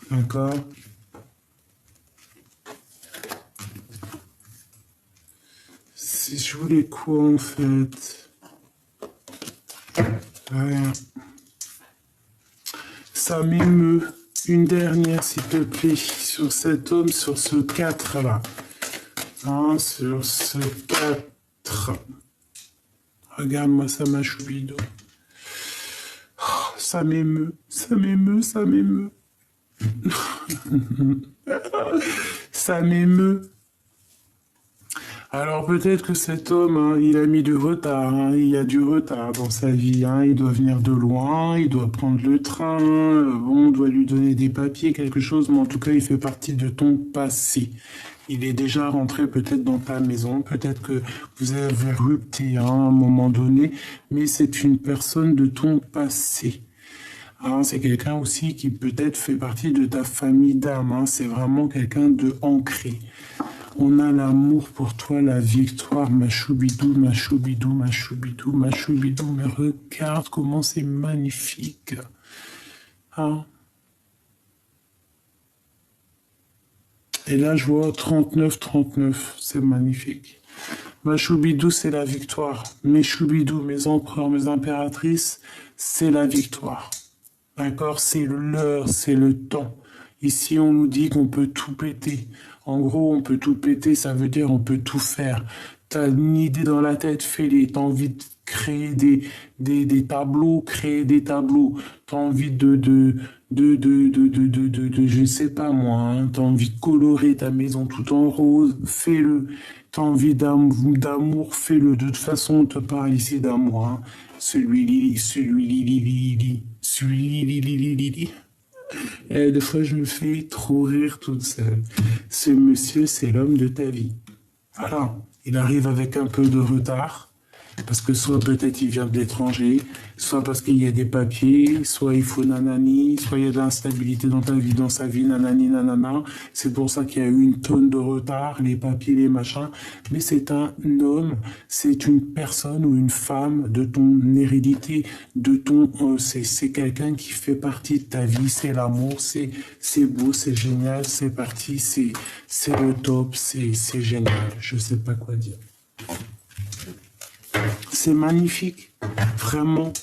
D'accord? Si je voulais quoi en fait? Rien. Ça m'émeut. Une dernière, s'il te plaît, sur cet homme, sur ce 4 là. Hein, sur ce 4. Regarde-moi ça, ma choubido. Oh, ça m'émeut, ça m'émeut, ça m'émeut. Ça m'émeut. Alors peut-être que cet homme, hein, il a mis du retard, hein, il y a du retard dans sa vie, hein, il doit venir de loin, il doit prendre le train, bon, on doit lui donner des papiers, quelque chose, mais en tout cas, il fait partie de ton passé. Il est déjà rentré peut-être dans ta maison, peut-être que vous avez rupté, hein, à un moment donné, mais c'est une personne de ton passé. Hein, c'est quelqu'un aussi qui peut-être fait partie de ta famille d'âme. Hein, c'est vraiment quelqu'un de ancré. On a l'amour pour toi, la victoire, ma choubidou, ma choubidou, ma choubidou, ma choubidou. Mais regarde comment c'est magnifique. Hein. Et là, je vois 39-39. C'est magnifique. Ma choubidou, c'est la victoire. Mes choubidous, mes empereurs, mes impératrices, c'est la victoire. D'accord? C'est l'heure, c'est le temps. Ici, on nous dit qu'on peut tout péter. En gros, on peut tout péter, ça veut dire on peut tout faire. T'as une idée dans la tête, fais-les. T'as envie de créer des tableaux, créer des tableaux. T'as envie je sais pas moi, hein. T'as envie de colorer ta maison tout en rose, fais-le. T'as envie d'amour, fais-le. De toute façon, on te parle ici d'amour, hein. Celui-li. Et des fois, je me fais trop rire toute seule. Ce monsieur, c'est l'homme de ta vie. Voilà. Il arrive avec un peu de retard, parce que soit peut-être il vient de l'étranger, soit parce qu'il y a des papiers, soit il faut nanani, soit il y a de l'instabilité dans ta vie, dans sa vie, nanani, nanana. C'est pour ça qu'il y a eu une tonne de retard, les papiers, les machins. Mais c'est un homme, c'est une personne ou une femme de ton hérédité, de ton, c'est quelqu'un qui fait partie de ta vie, c'est l'amour, c'est beau, c'est génial, c'est parti, c'est le top, c'est génial. Je sais pas quoi dire. C'est magnifique, vraiment.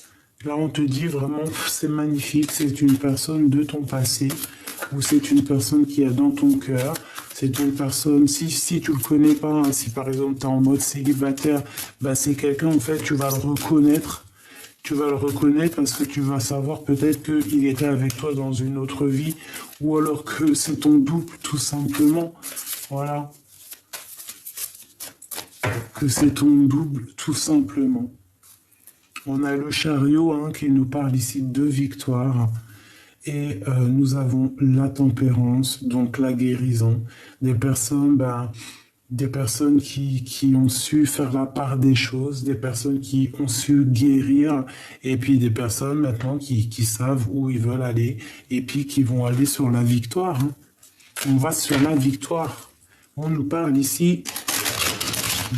Là, on te dit vraiment, c'est magnifique. C'est une personne de ton passé ou c'est une personne qui est dans ton cœur. C'est une personne, si tu le connais pas, hein, si par exemple tu es en mode célibataire, bah, c'est quelqu'un, en fait, tu vas le reconnaître. Tu vas le reconnaître parce que tu vas savoir peut-être qu'il était avec toi dans une autre vie ou alors que c'est ton double, tout simplement. Voilà. Que c'est ton double, tout simplement. On a le chariot hein, qui nous parle ici de victoire. Et nous avons la tempérance, donc la guérison. Des personnes, qui ont su faire la part des choses, des personnes qui ont su guérir, et puis des personnes maintenant qui savent où ils veulent aller, et puis qui vont aller sur la victoire. Hein. On va sur la victoire. On nous parle ici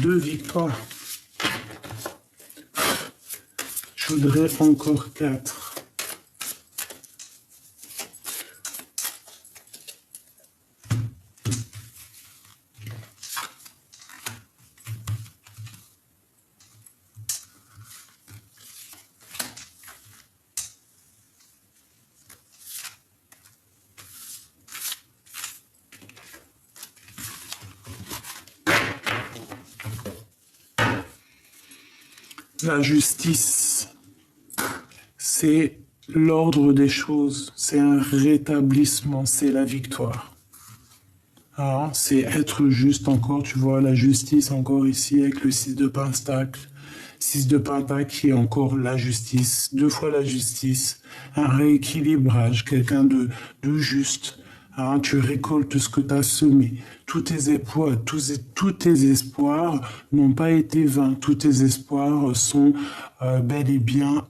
de victoire. Je voudrais encore 4. La justice, c'est l'ordre des choses, c'est un rétablissement, c'est la victoire. Ah, c'est être juste encore, tu vois, la justice encore ici avec le 6 de pentacle. 6 de pentacle qui est encore la justice, 2 fois la justice, un rééquilibrage, quelqu'un de juste. Hein, tu récoltes ce que tu as semé. Tous tes espoirs n'ont pas été vains. Tous tes espoirs sont bel et bien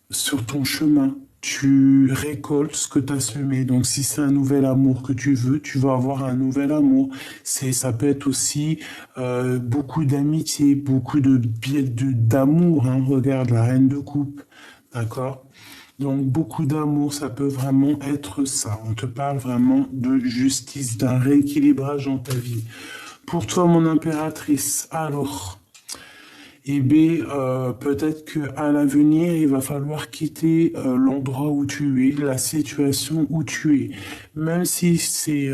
sur ton chemin. Tu récoltes ce que tu as semé. Donc, si c'est un nouvel amour que tu veux, tu vas avoir un nouvel amour. Ça peut être aussi beaucoup d'amitié, beaucoup d'amour. Hein. Regarde la reine de coupe. D'accord? Donc, beaucoup d'amour, ça peut vraiment être ça. On te parle vraiment de justice, d'un rééquilibrage dans ta vie. Pour toi, mon impératrice, alors, eh bien, peut-être qu'à l'avenir, il va falloir quitter l'endroit où tu es, la situation où tu es. Même si c'est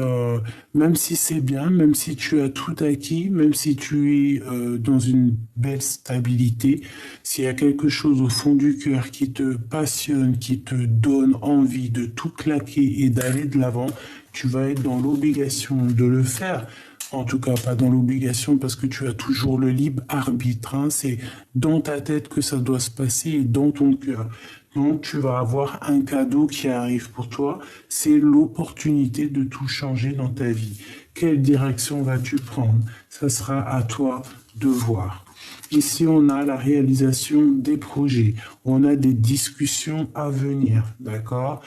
bien, même si tu as tout acquis, même si tu es dans une belle stabilité, s'il y a quelque chose au fond du cœur qui te passionne, qui te donne envie de tout claquer et d'aller de l'avant, tu vas être dans l'obligation de le faire. En tout cas, pas dans l'obligation parce que tu as toujours le libre arbitre. Hein. C'est dans ta tête que ça doit se passer et dans ton cœur. Donc, tu vas avoir un cadeau qui arrive pour toi. C'est l'opportunité de tout changer dans ta vie. Quelle direction vas-tu prendre? Ça sera à toi de voir. Ici, on a la réalisation des projets. On a des discussions à venir, d'accord?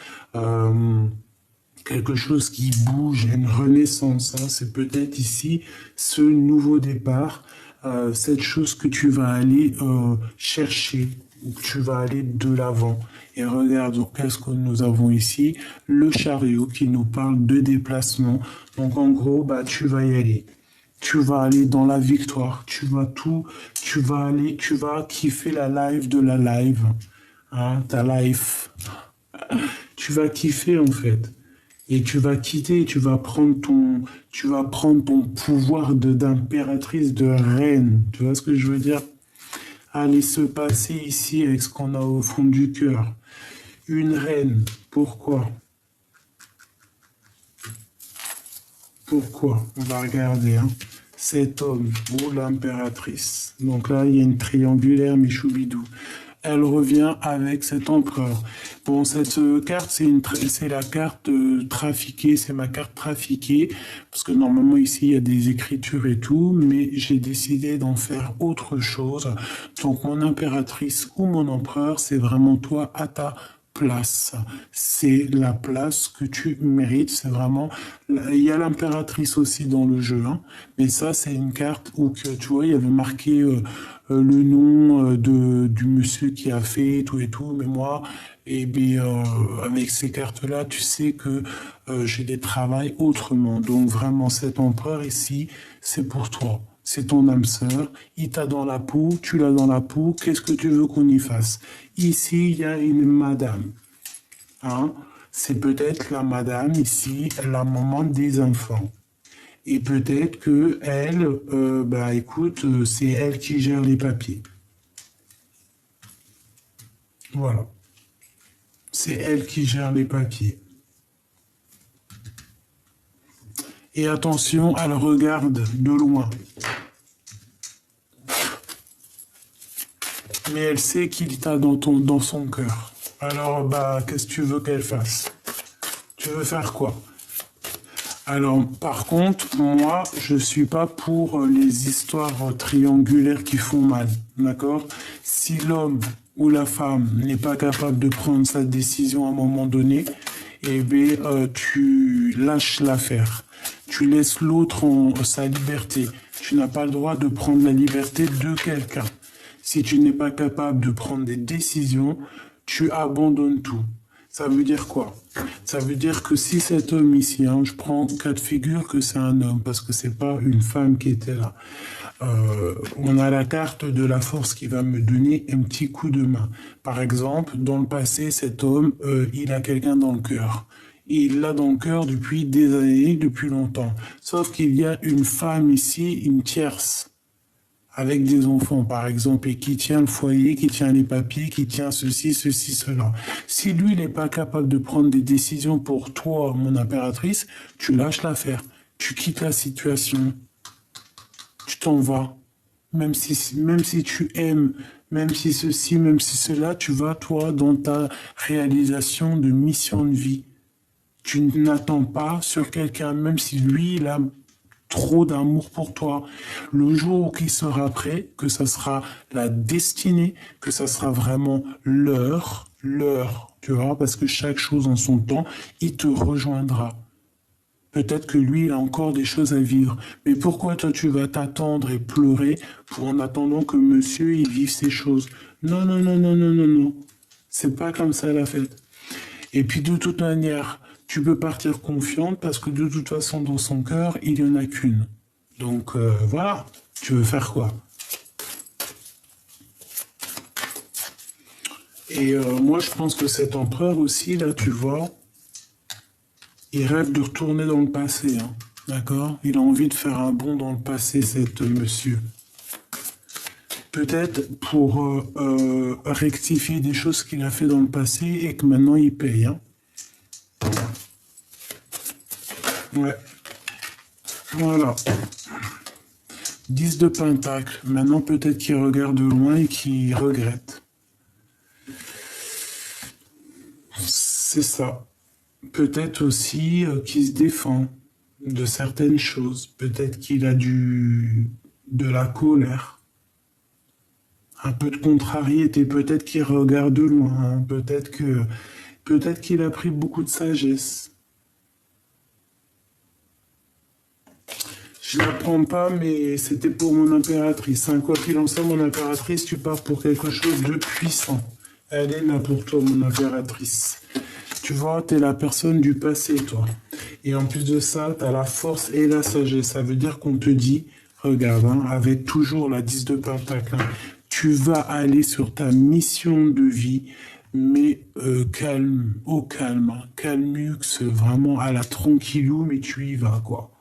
Quelque chose qui bouge, une renaissance, hein. C'est peut-être ici ce nouveau départ, cette chose que tu vas aller chercher, que tu vas aller de l'avant. Et regarde, qu'est-ce que nous avons ici? Le chariot qui nous parle de déplacement. Donc en gros, bah, tu vas y aller. Tu vas aller dans la victoire. Tu vas kiffer la live de la live. Hein, ta life. Tu vas kiffer en fait. Et tu vas quitter, tu vas prendre ton pouvoir d'impératrice, de reine. Tu vois ce que je veux dire? Allez se passer ici avec ce qu'on a au fond du cœur. Une reine. Pourquoi? Pourquoi? On va regarder, hein. Cet homme ou l'impératrice. Donc là, il y a une triangulaire Michoubidou. Elle revient avec cet empereur. Bon, cette carte, c'est la carte trafiquée, c'est ma carte trafiquée, parce que normalement ici il y a des écritures et tout, mais j'ai décidé d'en faire autre chose. Donc mon impératrice ou mon empereur, c'est vraiment toi à ta place. C'est la place que tu mérites. C'est vraiment. Il y a l'impératrice aussi dans le jeu, hein, mais ça, c'est une carte où que, tu vois, il y avait marqué le nom du monsieur qui a fait tout et tout. Mais moi, et bien, avec ces cartes-là, tu sais que j'ai des travails autrement. Donc vraiment, cet empereur ici, c'est pour toi. C'est ton âme sœur, il t'a dans la peau, tu l'as dans la peau, qu'est-ce que tu veux qu'on y fasse? Ici, il y a une madame. Hein? C'est peut-être la madame ici, la maman des enfants. Et peut-être que elle, bah écoute, c'est elle qui gère les papiers. Voilà. C'est elle qui gère les papiers. Et attention, elle regarde de loin. Mais elle sait qu'il t'a dans son cœur. Alors, bah, qu'est-ce que tu veux qu'elle fasse? Tu veux faire quoi? Alors, par contre, moi, je suis pas pour les histoires triangulaires qui font mal, d'accord? Si l'homme ou la femme n'est pas capable de prendre sa décision à un moment donné, eh bien, tu lâches l'affaire. Tu laisses l'autre en sa liberté. Tu n'as pas le droit de prendre la liberté de quelqu'un. Si tu n'es pas capable de prendre des décisions, tu abandonnes tout. Ça veut dire quoi? Ça veut dire que si cet homme ici, hein, je prends cas de figure que c'est un homme, parce que c'est pas une femme qui était là. On a la carte de la force qui va me donner un petit coup de main. Par exemple, dans le passé, cet homme, il a quelqu'un dans le cœur. Il l'a dans le cœur depuis des années, depuis longtemps. Sauf qu'il y a une femme ici, une tierce avec des enfants, par exemple, et qui tient le foyer, qui tient les papiers, qui tient ceci, ceci, cela. Si lui n'est pas capable de prendre des décisions pour toi, mon impératrice, tu lâches l'affaire. Tu quittes la situation. Tu t'en vas. Même si tu aimes, même si ceci, même si cela, tu vas, toi, dans ta réalisation de mission de vie. Tu n'attends pas sur quelqu'un, même si lui, il a trop d'amour pour toi. Le jour qui sera prêt, que ça sera la destinée, que ça sera vraiment l'heure, tu vois, parce que chaque chose en son temps, il te rejoindra. Peut-être que lui, il a encore des choses à vivre. Mais pourquoi toi, tu vas t'attendre et pleurer pour en attendant que monsieur, il vive ses choses? Non, non, non, non, non, non, non. C'est pas comme ça la fête. Et puis de toute manière, tu peux partir confiante parce que de toute façon, dans son cœur, il n'y en a qu'une. Donc voilà, tu veux faire quoi? Et moi, je pense que cet empereur aussi, là, tu vois, il rêve de retourner dans le passé, hein, d'accord? Il a envie de faire un bond dans le passé, cet monsieur. Peut-être pour rectifier des choses qu'il a fait dans le passé et que maintenant il paye, hein. Ouais, voilà. 10 de pentacle. Maintenant, peut-être qu'il regarde de loin et qu'il regrette. C'est ça. Peut-être aussi qu'il se défend de certaines choses. Peut-être qu'il a de la colère. Un peu de contrariété, peut-être qu'il regarde de loin, hein, peut-être qu'il a pris beaucoup de sagesse. Je la prends pas, mais c'était pour mon impératrice, hein. Quoi qu'il en soit, mon impératrice, tu pars pour quelque chose de puissant. Elle est là pour toi, mon impératrice. Tu vois, tu es la personne du passé, toi. Et en plus de ça, tu as la force et la sagesse. Ça veut dire qu'on te dit, regarde, hein, avec toujours la 10 de Pentacle, hein, tu vas aller sur ta mission de vie, mais calme, au calme, hein, calmux, vraiment à la tranquillou, mais tu y vas, quoi.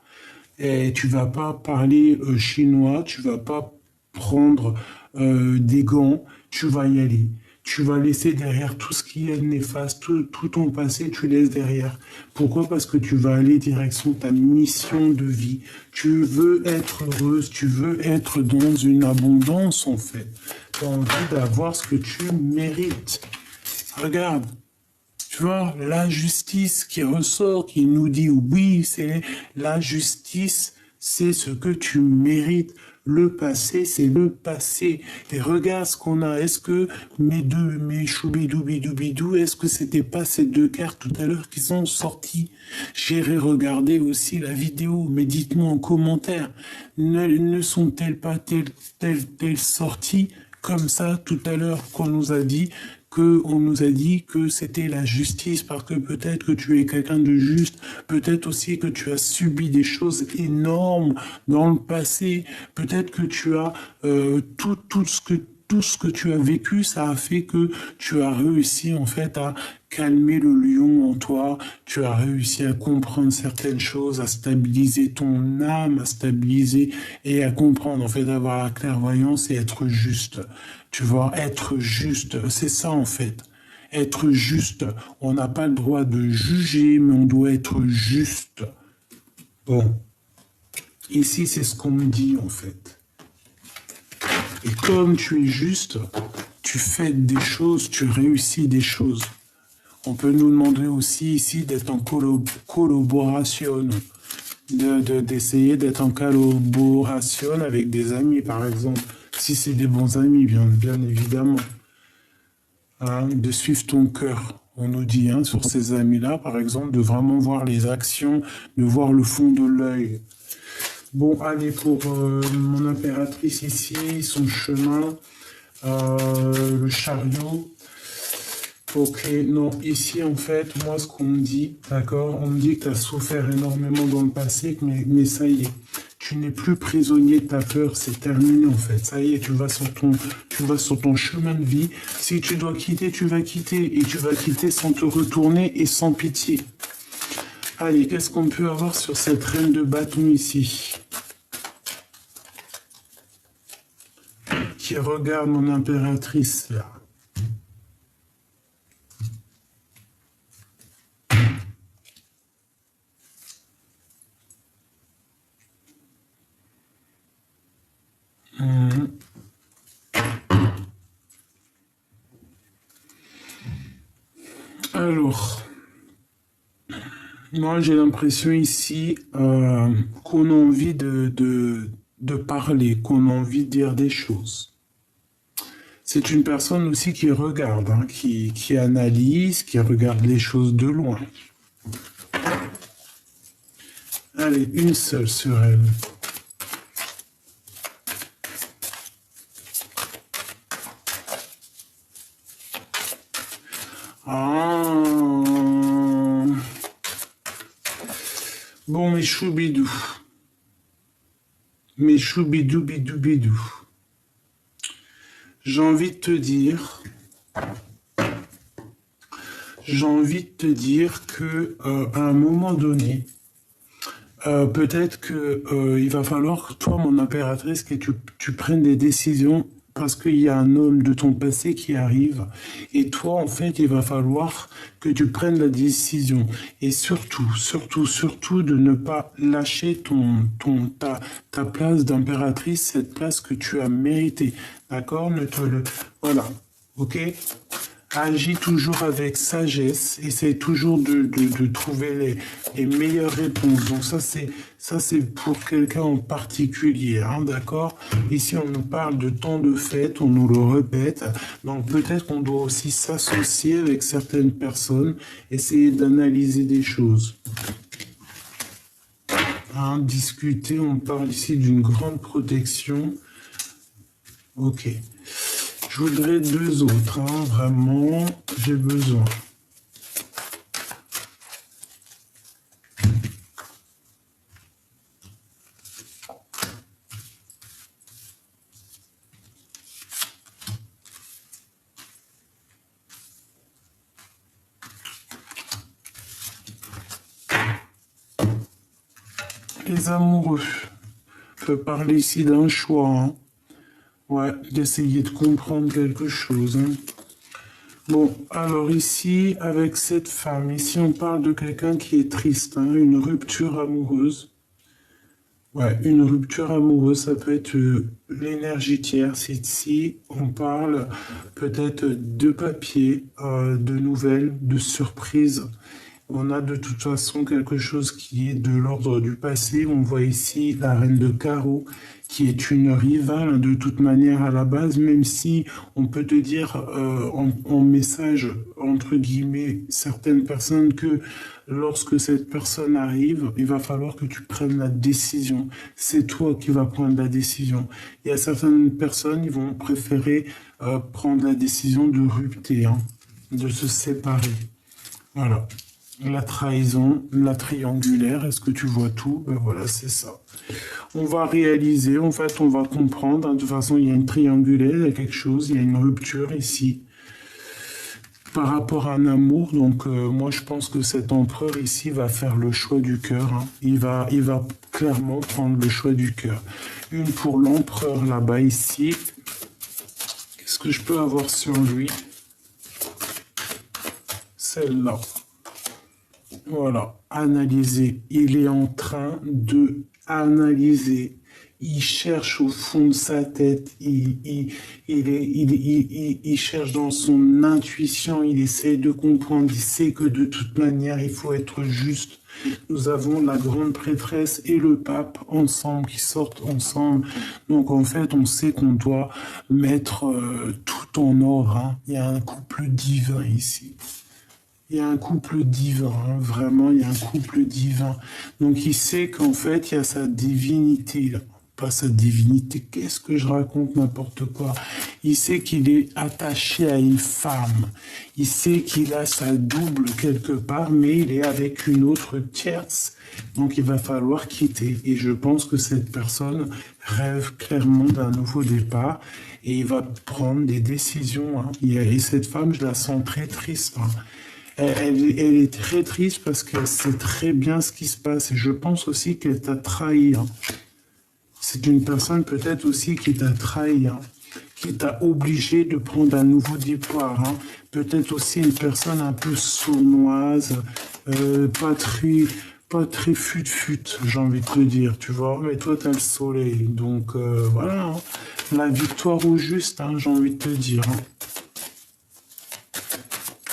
Et tu vas pas parler chinois, tu vas pas prendre des gants, tu vas y aller. Tu vas laisser derrière tout ce qui est néfaste, tout ton passé, tu laisses derrière. Pourquoi? Parce que tu vas aller direction ta mission de vie. Tu veux être heureuse, tu veux être dans une abondance en fait. Tu as envie d'avoir ce que tu mérites. Regarde, tu vois, la justice qui ressort, qui nous dit oui, c'est la justice, c'est ce que tu mérites. Le passé, c'est le passé. Et regarde ce qu'on a. Est-ce que mes choubidou, est-ce que c'était pas ces deux cartes tout à l'heure qui sont sorties? J'irai regarder aussi la vidéo, mais dites-moi en commentaire, ne sont-elles pas telles sorties comme ça tout à l'heure qu'on nous a dit que c'était la justice parce que peut-être que tu es quelqu'un de juste, peut-être aussi que tu as subi des choses énormes dans le passé, peut-être que tu as tout ce que tu as vécu, ça a fait que tu as réussi en fait à calmer le lion en toi, tu as réussi à comprendre certaines choses, à stabiliser ton âme, à stabiliser et à comprendre en fait, avoir la clairvoyance et être juste. Tu vois, être juste, c'est ça en fait. Être juste, on n'a pas le droit de juger, mais on doit être juste. Bon, ici c'est ce qu'on me dit en fait. Et comme tu es juste, tu fais des choses, tu réussis des choses. On peut nous demander aussi ici d'être en collaboration, d'essayer d'être en collaboration avec des amis, par exemple, si c'est des bons amis, bien évidemment. Hein, de suivre ton cœur. On nous dit hein, sur ces amis-là, par exemple, de vraiment voir les actions, de voir le fond de l'œil. Bon, allez, pour mon impératrice ici, son chemin, le chariot. Ok, non, ici, en fait, moi, ce qu'on me dit, d'accord, on me dit que tu as souffert énormément dans le passé, mais ça y est, tu n'es plus prisonnier de ta peur, c'est terminé, en fait. Ça y est, tu vas sur ton chemin de vie. Si tu dois quitter, tu vas quitter, et tu vas quitter sans te retourner et sans pitié. Allez, qu'est-ce qu'on peut avoir sur cette reine de bâton ici? Qui regarde mon impératrice, là. Alors, moi j'ai l'impression ici qu'on a envie de parler, qu'on a envie de dire des choses. C'est une personne aussi qui regarde, hein, qui analyse, qui regarde les choses de loin. Allez, une seule sur elle. Ah. Bon, mes choubidous. Mes choubidou bidou bidou. J'ai envie de te dire que à un moment donné, peut-être que il va falloir, toi, mon impératrice, que tu prennes des décisions parce qu'il y a un homme de ton passé qui arrive. Et toi, en fait, il va falloir que tu prennes la décision. Et surtout, de ne pas lâcher ta place d'impératrice, cette place que tu as méritée. D'accord? Voilà. Ok? Agis toujours avec sagesse, essaie toujours de trouver les meilleures réponses. Donc ça c'est pour quelqu'un en particulier, hein, d'accord? Ici on nous parle de temps de fête, on nous le répète. Donc peut-être qu'on doit aussi s'associer avec certaines personnes, essayer d'analyser des choses. Hein, discuter, on parle ici d'une grande protection. Ok. Je voudrais deux autres, hein, vraiment, j'ai besoin. Les amoureux. On peut parler ici d'un choix, hein. Ouais, d'essayer de comprendre quelque chose, hein. Bon, alors ici, avec cette femme, ici on parle de quelqu'un qui est triste, hein, une rupture amoureuse. Ouais, une rupture amoureuse, ça peut être l'énergie tierce. Ici, on parle peut-être de papier, de nouvelles, de surprises. On a de toute façon quelque chose qui est de l'ordre du passé. On voit ici la reine de carreau qui est une rivale de toute manière à la base, même si on peut te dire en message, entre guillemets, certaines personnes que lorsque cette personne arrive, il va falloir que tu prennes la décision. C'est toi qui vas prendre la décision. Il y a certaines personnes qui vont préférer prendre la décision de rupter, hein, de se séparer. Voilà. La trahison, la triangulaire, est-ce que tu vois tout? Ben voilà, c'est ça. On va réaliser, en fait, on va comprendre. Hein, de toute façon, il y a une triangulaire, il y a quelque chose, il y a une rupture ici. Par rapport à un amour, donc moi je pense que cet empereur ici va faire le choix du cœur. Hein. Il va clairement prendre le choix du cœur. Une pour l'empereur là-bas ici. Qu'est-ce que je peux avoir sur lui? Celle-là. Voilà, analyser. Il est en train de analyser. Il cherche au fond de sa tête. Il cherche dans son intuition. Il essaie de comprendre. Il sait que de toute manière, il faut être juste. Nous avons la grande prêtresse et le pape ensemble, qui sortent ensemble. Donc en fait, on sait qu'on doit mettre tout en ordre. Hein. Il y a un couple divin ici. Il y a un couple divin, hein, vraiment, il y a un couple divin. Donc il sait qu'en fait, il y a sa divinité, là. Pas sa divinité, qu'est-ce que je raconte, n'importe quoi. Il sait qu'il est attaché à une femme. Il sait qu'il a sa double quelque part, mais il est avec une autre tierce. Donc il va falloir quitter. Et je pense que cette personne rêve clairement d'un nouveau départ. Et il va prendre des décisions. Hein. Et cette femme, je la sens très triste. Hein. Elle est très triste parce qu'elle sait très bien ce qui se passe. Et je pense aussi qu'elle t'a trahi. Hein. C'est une personne peut-être aussi qui t'a trahi, hein, qui t'a obligé de prendre un nouveau départ. Hein. Peut-être aussi une personne un peu sournoise, pas très fut-fut, j'ai envie de te dire, tu vois. Mais toi, t'as le soleil. Donc voilà, hein. La victoire au juste, hein, j'ai envie de te dire. Hein.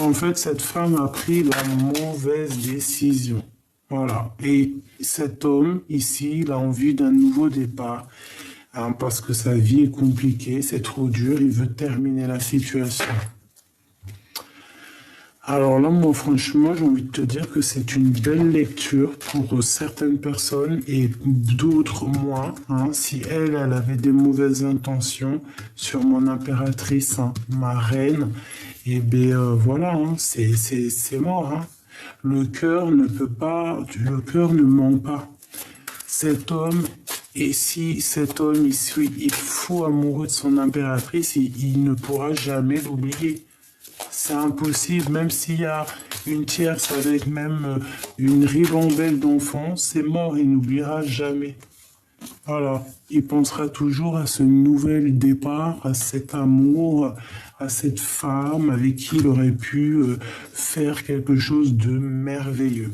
En fait, cette femme a pris la mauvaise décision. Voilà. Et cet homme, ici, il a envie d'un nouveau départ. Hein, parce que sa vie est compliquée, c'est trop dur, il veut terminer la situation. Alors là, moi, franchement, j'ai envie de te dire que c'est une belle lecture pour certaines personnes et d'autres moins. Hein. Si elle avait des mauvaises intentions sur mon impératrice, hein, ma reine, et bien voilà, hein, c'est mort. Hein. Le cœur ne ment pas. Cet homme, et si cet homme ici, il est fou amoureux de son impératrice, il ne pourra jamais l'oublier. C'est impossible, même s'il y a une tierce avec même une ribambelle d'enfants, c'est mort, il n'oubliera jamais. Voilà, il pensera toujours à ce nouvel départ, à cet amour, à cette femme avec qui il aurait pu faire quelque chose de merveilleux.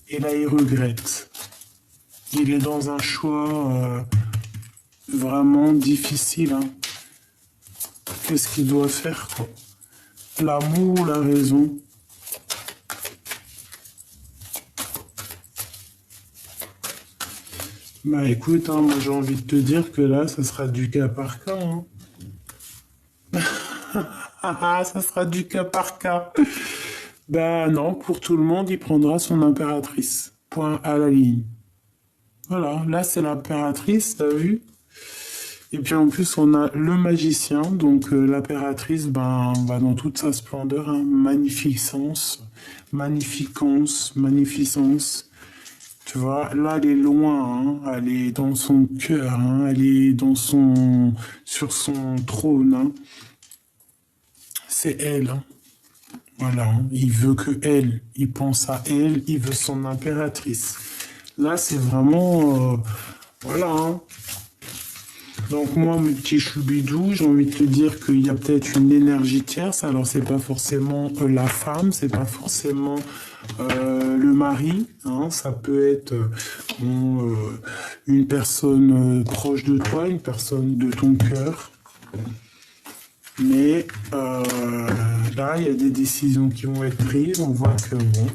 Et là, il regrette. Il est dans un choix vraiment difficile. Hein. Qu'est-ce qu'il doit faire, quoi? L'amour ou la raison? Bah écoute, hein, moi j'ai envie de te dire que là, ça sera du cas par cas. Hein. Ça sera du cas par cas. Bah non, pour tout le monde, il prendra son impératrice. Point à la ligne. Voilà, là c'est l'impératrice, t'as vu? Et puis en plus, on a le magicien, donc l'impératrice, ben, va dans toute sa splendeur, hein, magnificence, magnificence, magnificence. Tu vois, là, elle est loin, hein, elle est dans son cœur, hein, elle est sur son trône, hein. C'est elle, hein. Voilà, hein. Il veut que elle, il pense à elle, il veut son impératrice. Là, c'est vraiment, voilà, hein. Donc moi, mes petits choubidous, j'ai envie de te dire qu'il y a peut-être une énergie tierce. Alors c'est pas forcément la femme, c'est pas forcément le mari. Hein, ça peut être une personne proche de toi, une personne de ton cœur. Mais là, il y a des décisions qui vont être prises. On voit que bon,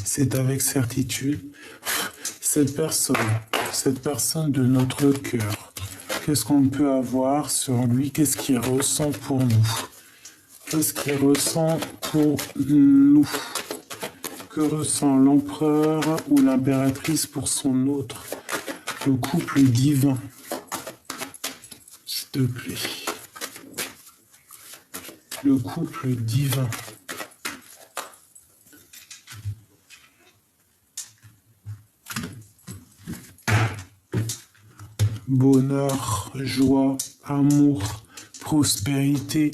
c'est avec certitude. Cette personne de notre cœur. Qu'est-ce qu'on peut avoir sur lui? Qu'est-ce qu'il ressent pour nous? Qu'est-ce qu'il ressent pour nous? Que ressent l'empereur ou l'impératrice pour son autre? Le couple divin. S'il te plaît. Le couple divin. Bonheur, joie, amour, prospérité,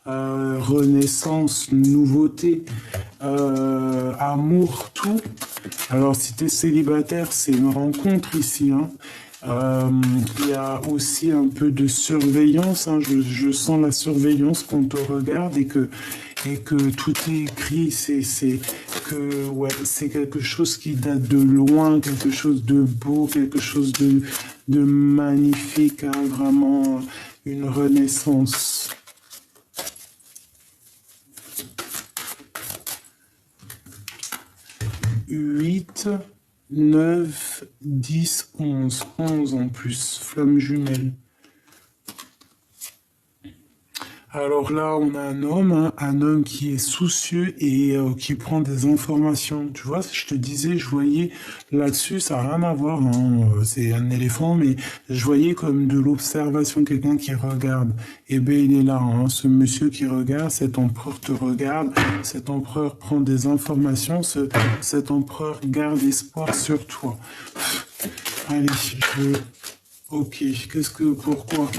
renaissance, nouveauté, amour, tout. Alors si tu es célibataire, c'est une rencontre ici. Hein. Il y a aussi un peu de surveillance. Hein. Je sens la surveillance qu'on te regarde et que tout est écrit. C'est quelque chose qui date de loin, quelque chose de beau, quelque chose de magnifique, hein, vraiment une renaissance. 8, 9, 10, 11. 11 en plus, flamme jumelle. Alors là, on a hein, un homme qui est soucieux et qui prend des informations. Tu vois, je te disais, je voyais là-dessus, ça n'a rien à voir. Hein, c'est un éléphant, mais je voyais comme de l'observation, quelqu'un qui regarde. Eh bien, il est là, hein, ce monsieur qui regarde, cet empereur te regarde, cet empereur prend des informations, cet empereur garde espoir sur toi. Allez, Ok, pourquoi?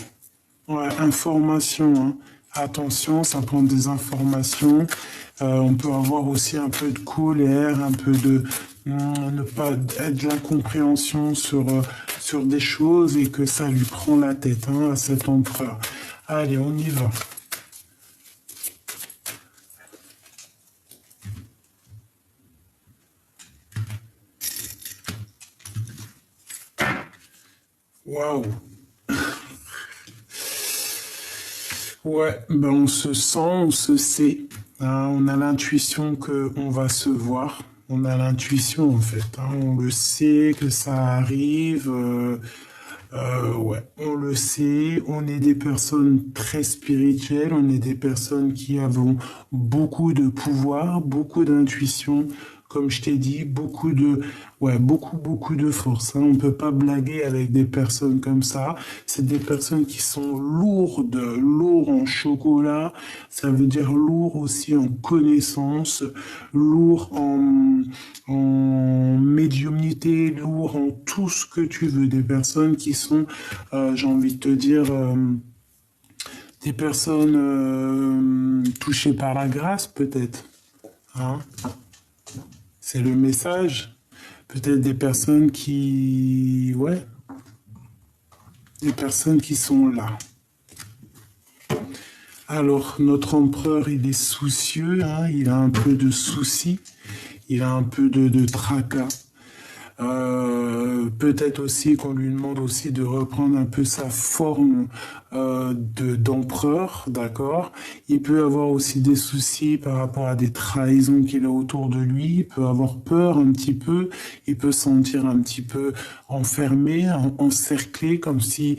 Ouais, information, hein. Attention, ça prend des informations. On peut avoir aussi un peu de colère, un peu ne pas être de l'incompréhension sur des choses et que ça lui prend la tête, hein, à cet empereur. Allez, on y va. Waouh! Ouais, ben on se sent, on se sait. Hein, on a l'intuition qu'on va se voir. On a l'intuition en fait. Hein, on le sait que ça arrive. Ouais, on le sait. On est des personnes très spirituelles. On est des personnes qui avons beaucoup de pouvoir, beaucoup d'intuition. Comme je t'ai dit, beaucoup de force. Hein. On peut pas blaguer avec des personnes comme ça. C'est des personnes qui sont lourdes en chocolat. Ça veut dire lourd aussi en connaissances, lourd en médiumnité, lourd en tout ce que tu veux. Des personnes qui sont, j'ai envie de te dire, des personnes touchées par la grâce peut-être. Hein. C'est le message. Peut-être des personnes qui sont là. Alors, notre empereur, il est soucieux, hein, il a un peu de soucis, il a un peu de tracas. Peut-être aussi qu'on lui demande aussi de reprendre un peu sa forme d'empereur, d'accord? Il peut avoir aussi des soucis par rapport à des trahisons qu'il a autour de lui, il peut avoir peur un petit peu, il peut se sentir un petit peu enfermé, encerclé, comme si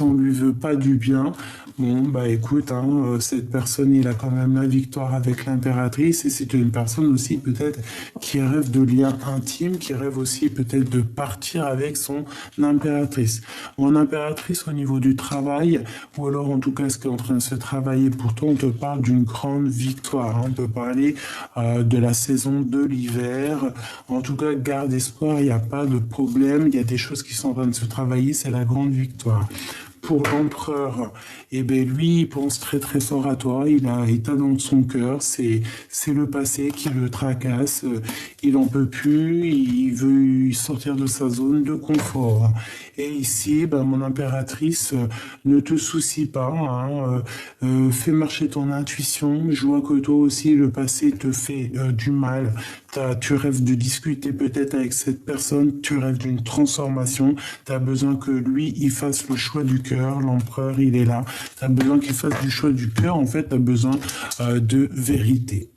on lui veut pas du bien. Bon, bah écoute, hein, cette personne, il a quand même la victoire avec l'impératrice et c'est une personne aussi peut-être qui rêve de liens intimes, qui rêve aussi peut-être de partir avec son impératrice. Mon impératrice au niveau du travail, ou alors en tout cas ce qui est en train de se travailler pour toi, on te parle d'une grande victoire. Hein. On peut parler de la saison de l'hiver. En tout cas, garde espoir, il n'y a pas de problème. Il y a des choses qui sont en train de se travailler, c'est la grande victoire. Pour l'empereur, eh ben lui, il pense très très fort à toi. Il t'a dans son cœur. C'est le passé qui le tracasse. Il en peut plus. Il veut sortir de sa zone de confort. Et ici, ben, mon impératrice, ne te soucie pas. Hein, fais marcher ton intuition. Je vois que toi aussi, le passé te fait du mal. Tu rêves de discuter peut-être avec cette personne. Tu rêves d'une transformation. Tu as besoin que lui, il fasse le choix du cœur. L'empereur, il est là. Tu as besoin qu'il fasse du choix du cœur. En fait, tu as besoin de vérité.